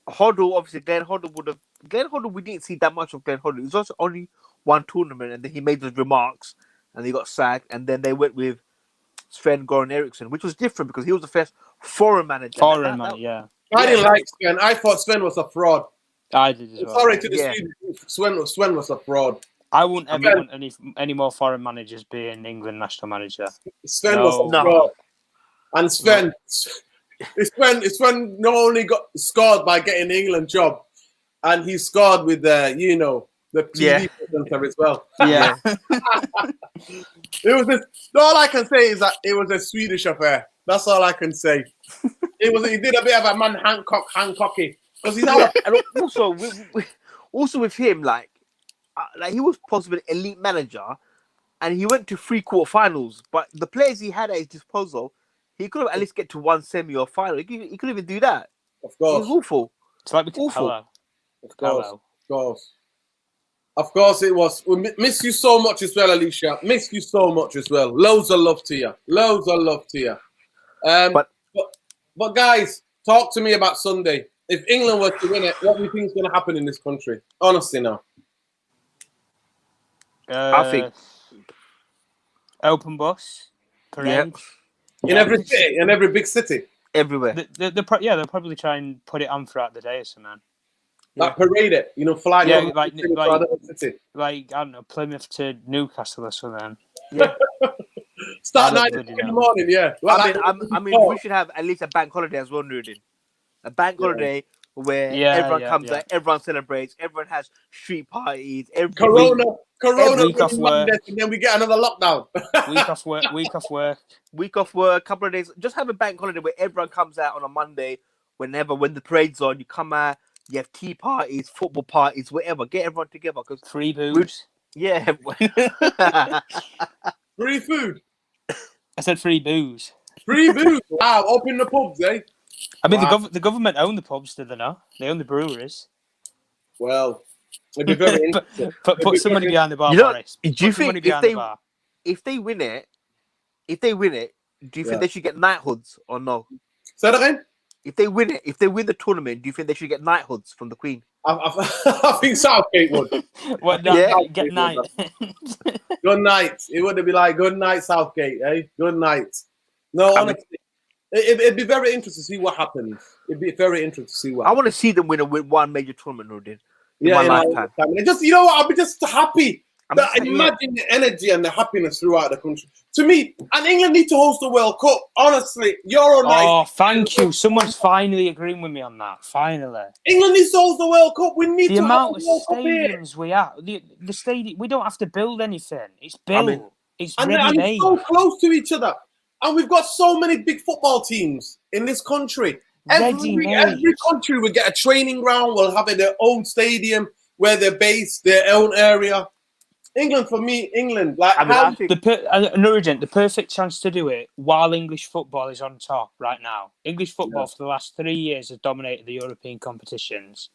Hoddle, obviously, Glenn Hoddle, we didn't see that much of Glenn Hoddle. It was also only one tournament, and then he made those remarks, and he got sacked, and then they went with Sven-Göran Eriksson, which was different because he was the first foreign manager. Yeah. I didn't like Sven. I thought Sven was a fraud. I did as well. Sorry to the Sweden. Sven was a fraud. I wouldn't ever want any more foreign managers being England national manager. Sven was a fraud. And Sven not only got scored by getting the England job, and he scored with the TV presenter as well. Yeah. All I can say is that it was a Swedish affair. That's all I can say. He did a bit of a man Hancocky. Because he's and also with him, like he was possibly an elite manager, and he went to 3 quarterfinals. But the players he had at his disposal, he could have at least get to 1 semi or final. He couldn't even do that. Of course, it was awful. It's like awful. Of course, it was. We miss you so much as well, Alicia. Miss you so much as well. Loads of love to you. But guys, talk to me about Sunday. If England were to win it, what do you think is going to happen in this country? Honestly, now. I think open bus parade in every city, in every big city, everywhere. They'll probably try and put it on throughout the day or something. Like parade it, fly like I don't know, Plymouth to Newcastle or something. Yeah. Start 9 in the morning. Yeah. We should have at least a bank holiday as well, Nudin. A bank holiday where everyone comes out, everyone celebrates, everyone has street parties. Corona week off work, and then we get another lockdown. week off work, couple of days. Just have a bank holiday where everyone comes out on a Monday. When the parade's on, you come out. You have tea parties, football parties, whatever. Get everyone together because free booze. Yeah. Free food. I said free booze. Free booze. Wow, open the pubs, eh? I mean, the government own the pubs, do they not? They own the breweries. Well, it'd be very interesting. Put some money behind the bar, Boris. Do you think if they win it, do you think they should get knighthoods or no? Say that again? If they win the tournament, do you think they should get knighthoods from the Queen? I think Southgate would. Get knight. Good night. It would be like, good night, Southgate, eh? Good night. No, honestly. It'd be very interesting to see what happens. It'd be very interesting to see what happens. I want to see them win one major tournament, Nordin. Lifetime. Just, I'll be just happy. Imagine the energy and the happiness throughout the country. To me, and England need to host the World Cup. Honestly, Euro night. Oh, thank you. Someone's finally agreeing with me on that. Finally, England needs to host the World Cup. We need the to amount of host stadiums we have. The stadium. We don't have to build anything. It's built. It's ready made. And so close to each other. And we've got so many big football teams in this country. Every country will get a training ground. Will have their own stadium where they're based, their own area. England, for me, the perfect chance to do it while English football is on top right now. English football for the last 3 years has dominated the European competitions.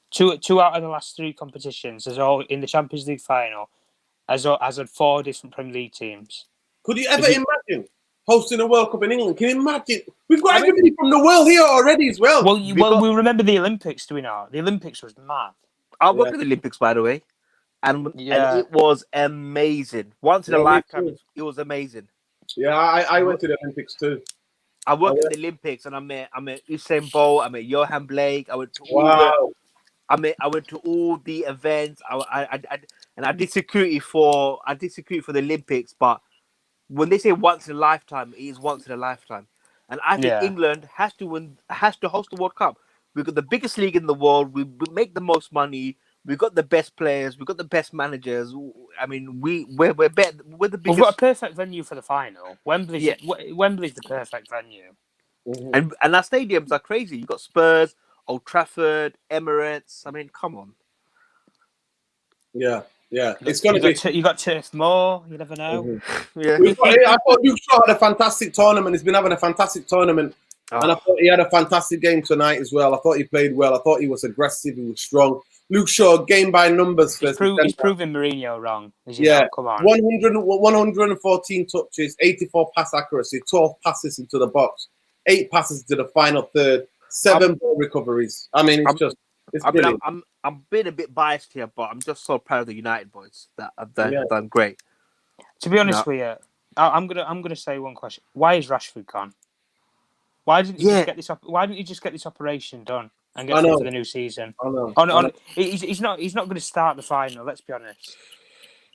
Two out of the last 3 competitions, has all in the Champions League final, has had 4 different Premier League teams. Could you ever imagine hosting a World Cup in England? Can you imagine? We've got everybody from the world here already as well. We remember the Olympics, do we not? The Olympics was mad. I worked at the Olympics, by the way. And it was amazing. Once in a lifetime, it was amazing. Yeah, I went to the Olympics too. I worked at the Olympics, and I met Usain Bolt. I met Johan Blake. I went to all Wow. I went to all the events. And I did security for the Olympics. But when they say once in a lifetime, it is once in a lifetime. And I think Yeah. England has to host the World Cup. We've got the biggest league in the world. We make the most money. We've got the best players. We've got the best managers. I mean, we're better. We're the We've got a biggest. perfect venue for the final. Yeah. Wembley's the perfect venue. Mhm. And our stadiums are crazy. You've got Spurs, Old Trafford, Emirates. I mean, come on. Yeah. It's going to be. You got Turf Moor. You never know. Mhm. Yeah. I thought Luke Shaw had a fantastic tournament. He's been having a fantastic tournament. And I thought he had a fantastic game tonight as well. I thought he played well. I thought he was aggressive. He was strong. Luke Shaw, game by numbers. He's proving Mourinho wrong. Yeah. Come on. 114 touches, 84 pass accuracy, 12 passes into the box, 8 passes to the final third, 7 ball recoveries. I mean, it's brilliant. I'm being a bit biased here, but I'm just so proud of the United boys that have done great. To be honest with you, I'm gonna say one question. Why is Rashford gone? Why didn't you just get this? Why didn't you just get this operation done and get through to the new season? I know. He's not going to start the final. Let's be honest.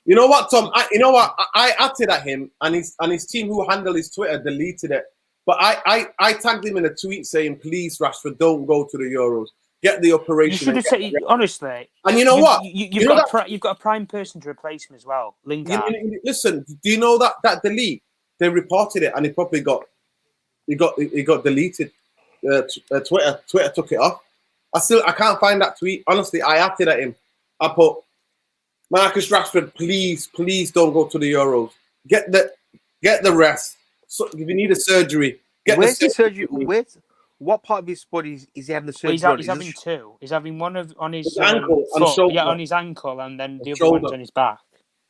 You know what, Tom? I acted at him, and his team who handled his Twitter deleted it. But I tagged him in a tweet saying, "Please, Rashford, don't go to the Euros. Get the operation." You should have said, honestly. And you know what? You've got a prime person to replace him as well, Lingard. Listen, do you know that delete? They reported it, and it probably got deleted. Twitter took it off. I can't find that tweet. Honestly, I acted at him. I put, Marcus Rashford, please don't go to the Euros. Get the rest. So if you need a surgery, where's the surgery? What part of his body is he having the surgery? Well, he's having two. He's having one on his ankle foot, and shoulder. on his ankle, and then the other one's on his back.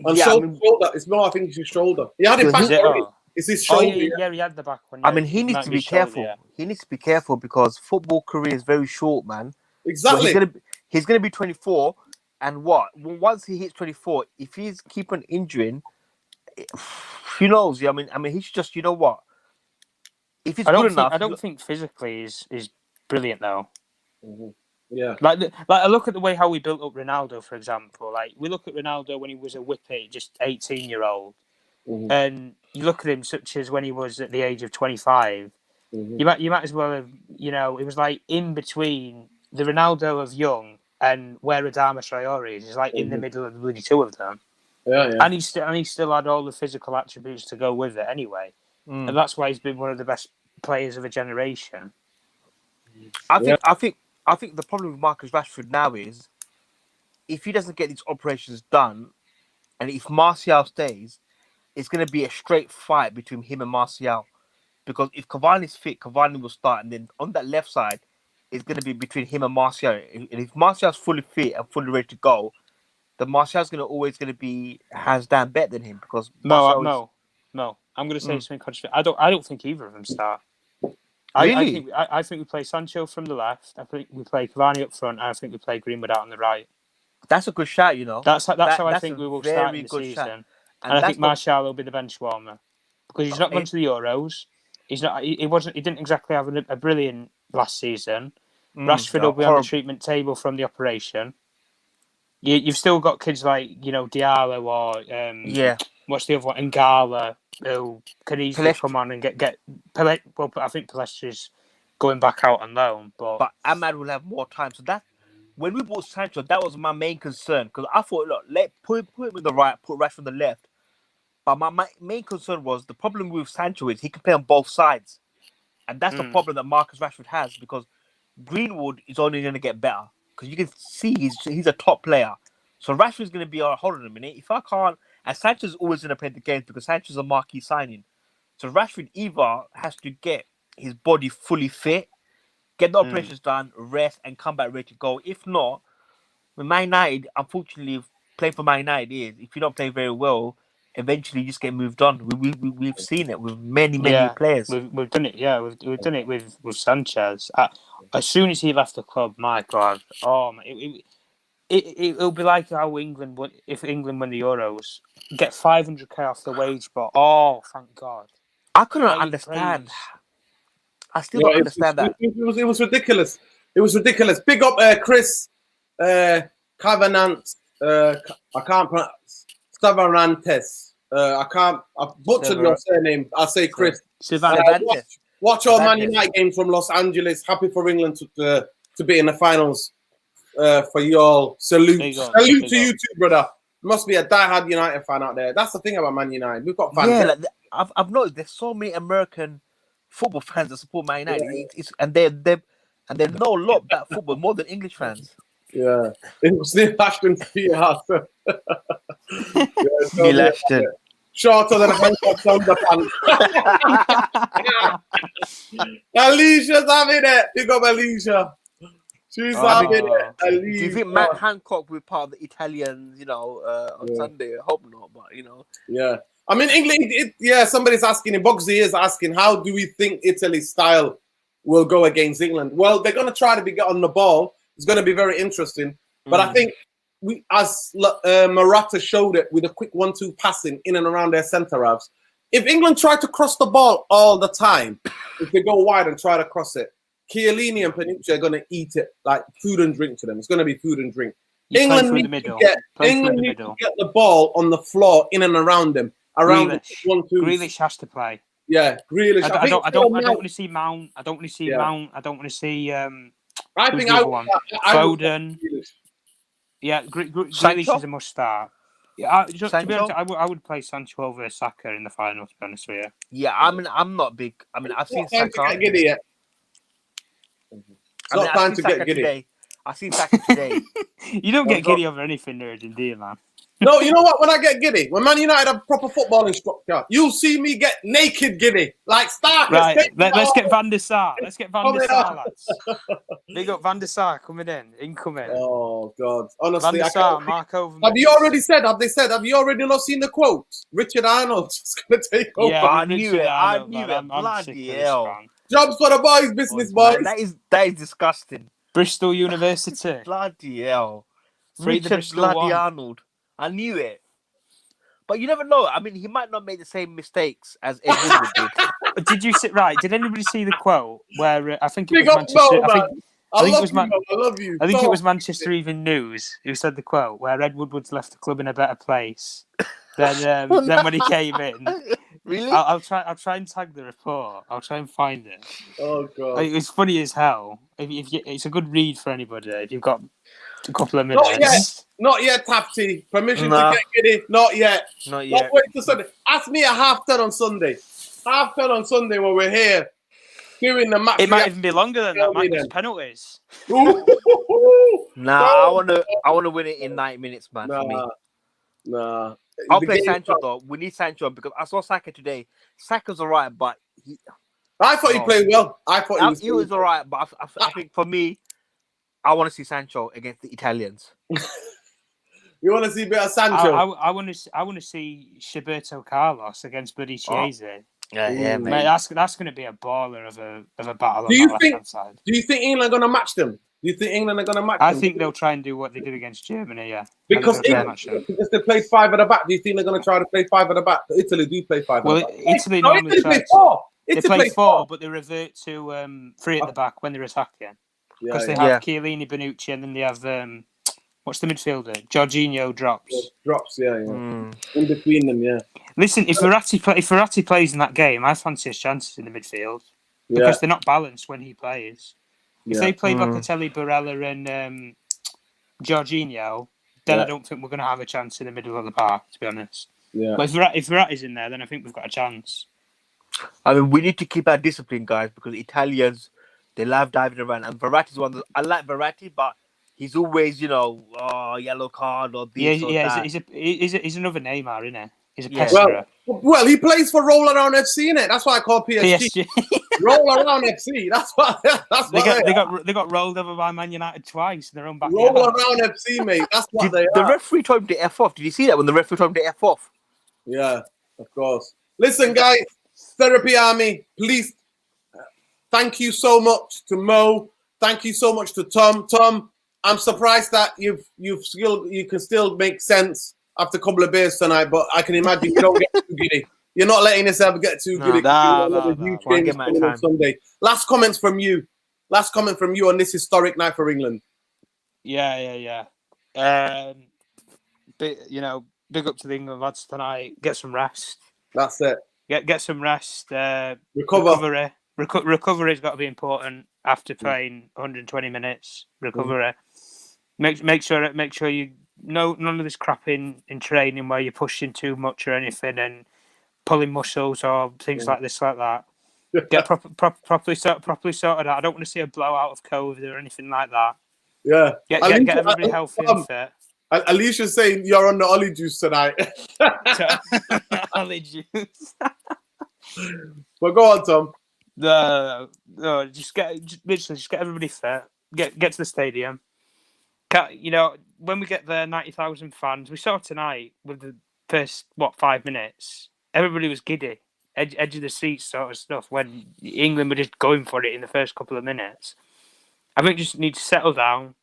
On shoulder. It's more. I think it's his shoulder. He had it back. It's his shoulder. He had the back one. I mean, he needs to be careful. He needs to be careful because football career is very short, man. Exactly. So he's gonna be 24, and once he hits 24, if he's keeping injuring, who knows? I mean, he should just, you know what? If it's good enough, I don't think physically is brilliant though. Mm-hmm. Yeah. Like I look at the way how we built up Ronaldo, for example. Like we look at Ronaldo when he was a whippet, just 18-year-old. Mm-hmm. And you look at him such as when he was at the age of 25, you might as well have, it was like in between the Ronaldo of young and where Adama Traore is. It's like in the middle of the bloody two of them. Yeah. And he still had all the physical attributes to go with it anyway. And that's why he's been one of the best players of a generation. I think the problem with Marcus Rashford now is if he doesn't get these operations done, and if Martial stays, it's going to be a straight fight between him and Martial. Because if Cavani's fit, Cavani will start, and then on that left side, it's going to be between him and Martial. And if Martial's fully fit and fully ready to go, then Martial's always going to be hands down better than him because No. I'm going to say something controversial. I don't think either of them start. Really? I think we play Sancho from the left. I think we play Cavani up front. And I think we play Greenwood out on the right. That's a good shot, That's how I think we will start in the season. Shot. And I think Martial will be the bench warmer because he's not gone to the Euros. He's not. He wasn't. He didn't exactly have a brilliant last season. Rashford will be on the treatment table from the operation. You've still got kids like Diallo or what's the other one? Ngala, who can easily come on and get. Well, I think Palestri's going back out on loan, but Ahmad will have more time. So that when we bought Sancho, that was my main concern because I thought, look, put him in the right, put Rashford on the left. But my main concern was the problem with Sancho is he can play on both sides, and that's the problem that Marcus Rashford has because Greenwood is only going to get better because you can see he's a top player. So Rashford's going to be hold on a minute. If I can't, and Sancho's always going to play the games because Sancho's a marquee signing. So Rashford either has to get his body fully fit, get the operations done, rest, and come back ready to go. If not, with Man United, unfortunately, playing for Man United is if you don't play very well, eventually you just get moved on. We've seen it with many players. We've done it. Yeah, we've done it with Sanchez. As soon as he left the club, my God, it'll be like how if England win the Euros, get 500k off the wage, but thank God. I couldn't That you understand. praise. I still don't understand that. It was ridiculous. It was ridiculous. Big up Chris Covenant. I can't pronounce Stavarantes. I butchered your surname. I'll say Chris. Watch all Man United games from Los Angeles. Happy for England to be in the finals. For you all. Salute to you too, brother. Must be a diehard United fan out there. That's the thing about Man United. We've got fans. Yeah, like, I've noticed there's so many American football fans that support Man United, and they know a lot about football more than English fans. Yeah, it was Neil Ashton's PR. Neil Ashton. Shorter than handcuffs on the pants. Alicia's having it. Big up Alicia. She's having it. Do you think Matt Hancock will be part of the Italians, on Sunday? I hope not, but Yeah. I mean, England, somebody's asking, Bogsy is asking, how do we think Italy's style will go against England? Well, they're going to try to get on the ball. It's going to be very interesting. But I think as Morata showed it with a quick 1-2 passing in and around their centre halves, if England try to cross the ball all the time, if they go wide and try to cross it, Chiellini and Panucci are going to eat it like food and drink to them. It's going to be food and drink. England need to get the ball on the floor in and around them. Around Grealish. 1-2. Grealish has to play. Yeah, Grealish. I don't want to see Mount. I don't want to see Mount. I don't want to see. I think Foden. Grealish is a must start. Yeah, to be honest, I would play Sancho over Saka in the final. To be honest with you. Yeah, I'm not big. I mean, I've seen Saka. It's not time to get giddy. I've seen Saka today. You don't get giddy over anything, do you, man? No, you know what? When I get giddy, when Man United have proper footballing structure, you'll see me get naked giddy. Like, start. Right, let's get Van der Sar. Let's get Van der Sar, lads. Big up Van der Sar coming in. Incoming. Oh, God. Honestly, Van der Sar, Mark over. Have you already not seen the quote? Richard Arnold's just going to take over. Yeah, I knew it. Bloody hell. Jobs for the boys, business boys. That is disgusting. Bristol University. Bloody hell. Richard bloody Arnold. I knew it. But you never know. I mean, he might not make the same mistakes as Ed Woodward did. Did you sit right? Did anybody see the quote where I think it was Manchester? I think it was Manchester Evening News who said the quote where Ed Woodward's left the club in a better place than when he came in. Really? I'll try and tag the report. I'll try and find it. Oh God! It's funny as hell. It's a good read for anybody if you've got a couple of minutes. Not yet, Tapty. Permission to get giddy. Not yet. Wait till Sunday. Ask me at 10:30 on Sunday. 10:30 on Sunday when we're here doing the match. It might even be longer than that. Might be penalties. I want to win it in 90 minutes, man. For me. Nah. I'll play Sancho though. We need Sancho because I saw Saka today. Saka's alright, but I thought he played well. I thought he was alright, but I think for me, I want to see Sancho against the Italians. You want to see a bit of Sancho? I want to see Roberto Carlos against bloody Chiesa. Yeah, mate. That's going to be a baller of a battle. Do you think England are going to match them? Do you think England are going to match them? I think they'll try and do what they did against Germany, yeah. Because they played 5 at the back. Do you think they're going to try to play 5 at the back? Italy do play 5 at the back. Italy normally play 4. They play 4, but they revert to 3 at the back when they're attacking. Because they have Chiellini, Bonucci, and then they have what's the midfielder? Jorginho drops. In between them, yeah. Listen, if Verratti plays in that game, I fancy his chances in the midfield because they're not balanced when he plays. If they play Locatelli, Barella, and Jorginho, then I don't think we're going to have a chance in the middle of the park, to be honest. Yeah. But if Verratti's in there, then I think we've got a chance. I mean, we need to keep our discipline, guys, because Italians, they love diving around. And Verratti's one. I like Verratti, but he's always, yellow card or this or that. He's another Neymar, isn't he? He's a pesterer. Well, he plays for Roll Around FC, innit? That's why I call PSG. Roll Around FC. That's why they got rolled over by Man United twice in their own backyard. Roll Around FC, mate. That's what they are. The referee told him to F off. Did you see that when the referee told him to F off? Yeah, of course. Listen, guys, Therapy Army, please. Thank you so much to Mo. Thank you so much to Tom. Tom, I'm surprised that you can still make sense after a couple of beers tonight, but I can imagine you don't get too giddy. You're not letting yourself get too good. Another huge game is coming on Sunday. Last comments from you. Last comment from you on this historic night for England. Yeah. Big up to the England lads tonight. Get some rest. That's it. Get some rest. Recovery's got to be important after playing 120 minutes. Recovery. Make sure you none of this crap in training where you're pushing too much or anything and pulling muscles or things like this, like that. Get properly sorted out. I don't want to see a blowout of COVID or anything like that. Yeah. Get everybody healthy and fit. Alicia's saying you're on the Ollie juice tonight. Ollie juice. Well, go on, Tom. No. Just get everybody fit. Get to the stadium. When we get there, 90,000 fans. We saw tonight with the first 5 minutes. Everybody was giddy, edge of the seat sort of stuff. When England were just going for it in the first couple of minutes. I think just need to settle down,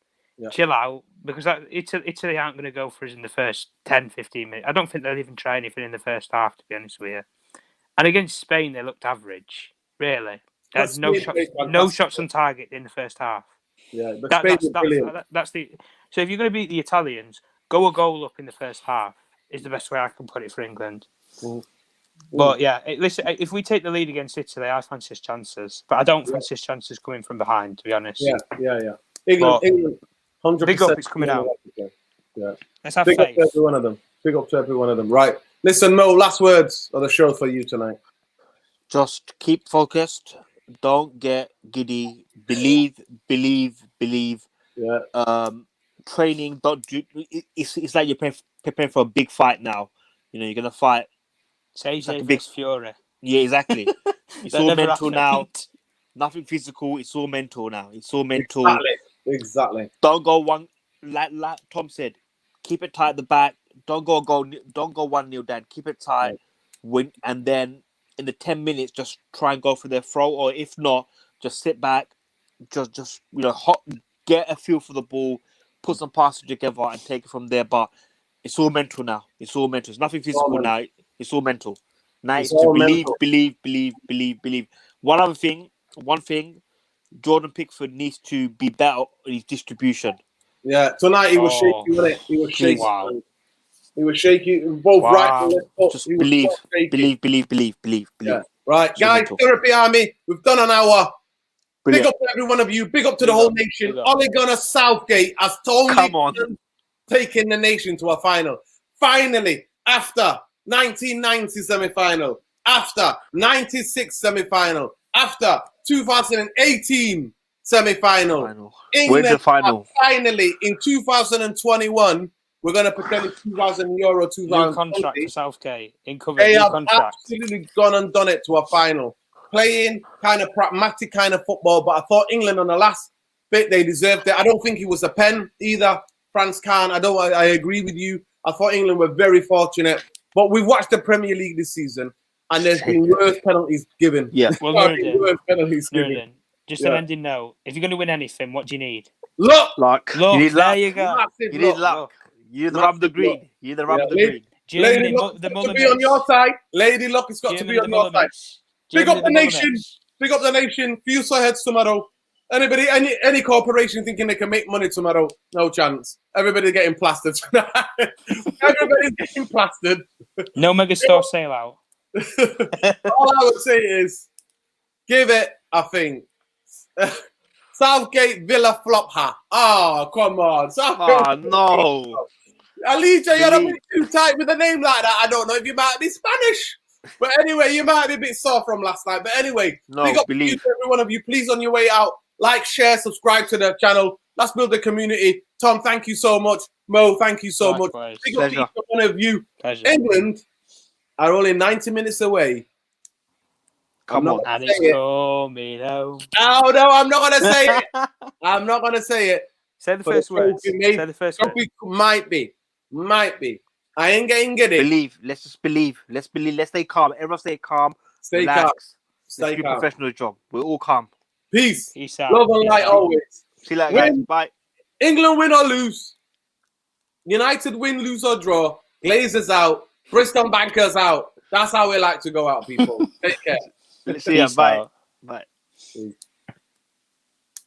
chill out, because Italy aren't going to go for us in the first 10, 15 minutes. I don't think they'll even try anything in the first half, to be honest with you. And against Spain, they looked average, really. They had no shots on target in the first half. Yeah, that's the. So if you're going to beat the Italians, go a goal up in the first half is the best way I can put it for England. But yeah, listen, if we take the lead against Italy, I fancy his chances. But I don't fancy his chances coming from behind, to be honest. Yeah. England, 100%. Big up, it's coming out. Yeah. Let's have faith. Big up to every one of them. Big up to every one of them. Right. Listen, Mo, last words of the show for you tonight. Just keep focused. Don't get giddy. Believe. Yeah. Training. Don't do. It's like you're preparing for a big fight now. You're gonna fight. Say like big Fury. Yeah, exactly. It's all mental now. Nothing physical. It's all mental now. It's all mental. Exactly. Don't go one. Like Tom said, keep it tight at the back. Don't go 1-0 down. Keep it tight. Win, and then in the 10 minutes, just try and go for their throw, or if not, just sit back. Just get a feel for the ball, put some passes together, and take it from there. But it's all mental now. It's all mental. It's nothing physical now. It's all mental. Now it's to believe. One thing, Jordan Pickford needs to be better in his distribution. Yeah, tonight he was shaky, wasn't it? He was shaky. Wow. He was shaky, both right and left. Just believe. Yeah. Right, guys, Therapy Army, we've done an hour. Brilliant. Big up to every one of you. Big up to the whole nation. Ole Gunnar Southgate has taken the nation to a final. Finally, after 1990 semi-final, after 96 semi-final, after 2018 semi-final, England finally in 2021. We're going to pretend it's 2,000 euro, 2,000 new contract for Southgate. They have absolutely gone and done it to a final. Playing kind of pragmatic kind of football, but I thought England on the last bit, they deserved it. I don't think it was a pen either. France can't. I agree with you. I thought England were very fortunate. But we've watched the Premier League this season, and there's been worse penalties given. Yeah. Well, worse penalties given. Just an ending note. If you're going to win anything, what do you need? Luck. You need luck. There you go. You need luck. You're the rub the green. You're the rub the green. Lady Luck has got to be on your side. Lady Luck has got to be on your side. Big up the nation. Big up the nation. Few heads tomorrow. Anybody, any corporation thinking they can make money tomorrow? No chance. Everybody getting plastered tonight. Everybody's getting plastered. No megastore sale out. All I would say is, give it a thing. Southgate Villa flop hat. Oh, come on. Southgate. Oh, no. Alicia, you're a bit too tight with a name like that. I don't know if you might be Spanish. But anyway, you might be a bit sore from last night. But anyway, big up to every one of you. Please, on your way out, like, share, subscribe to the channel. Let's build a community. Tom, thank you so much. Mo, thank you so much. Big up to each one of you. Pleasure. England are only 90 minutes away. Come on. And it's coming home. Oh, no, I'm not going to say it. I'm not going to say it. Say the first words. Say the first words. Might be. I ain't getting giddy. Believe. Let's just believe. Let's believe. Let's stay calm. Everyone stay calm. Stay calm. Let's do a professional job. We're all calm. Peace. Peace out. Love and light always. See you later, guys. Bye. England win or lose. United win, lose or draw. Glazers out. Bristol Bankers out. That's how we like to go out, people. Take care. See ya. Peace Bye. out. Bye. Peace.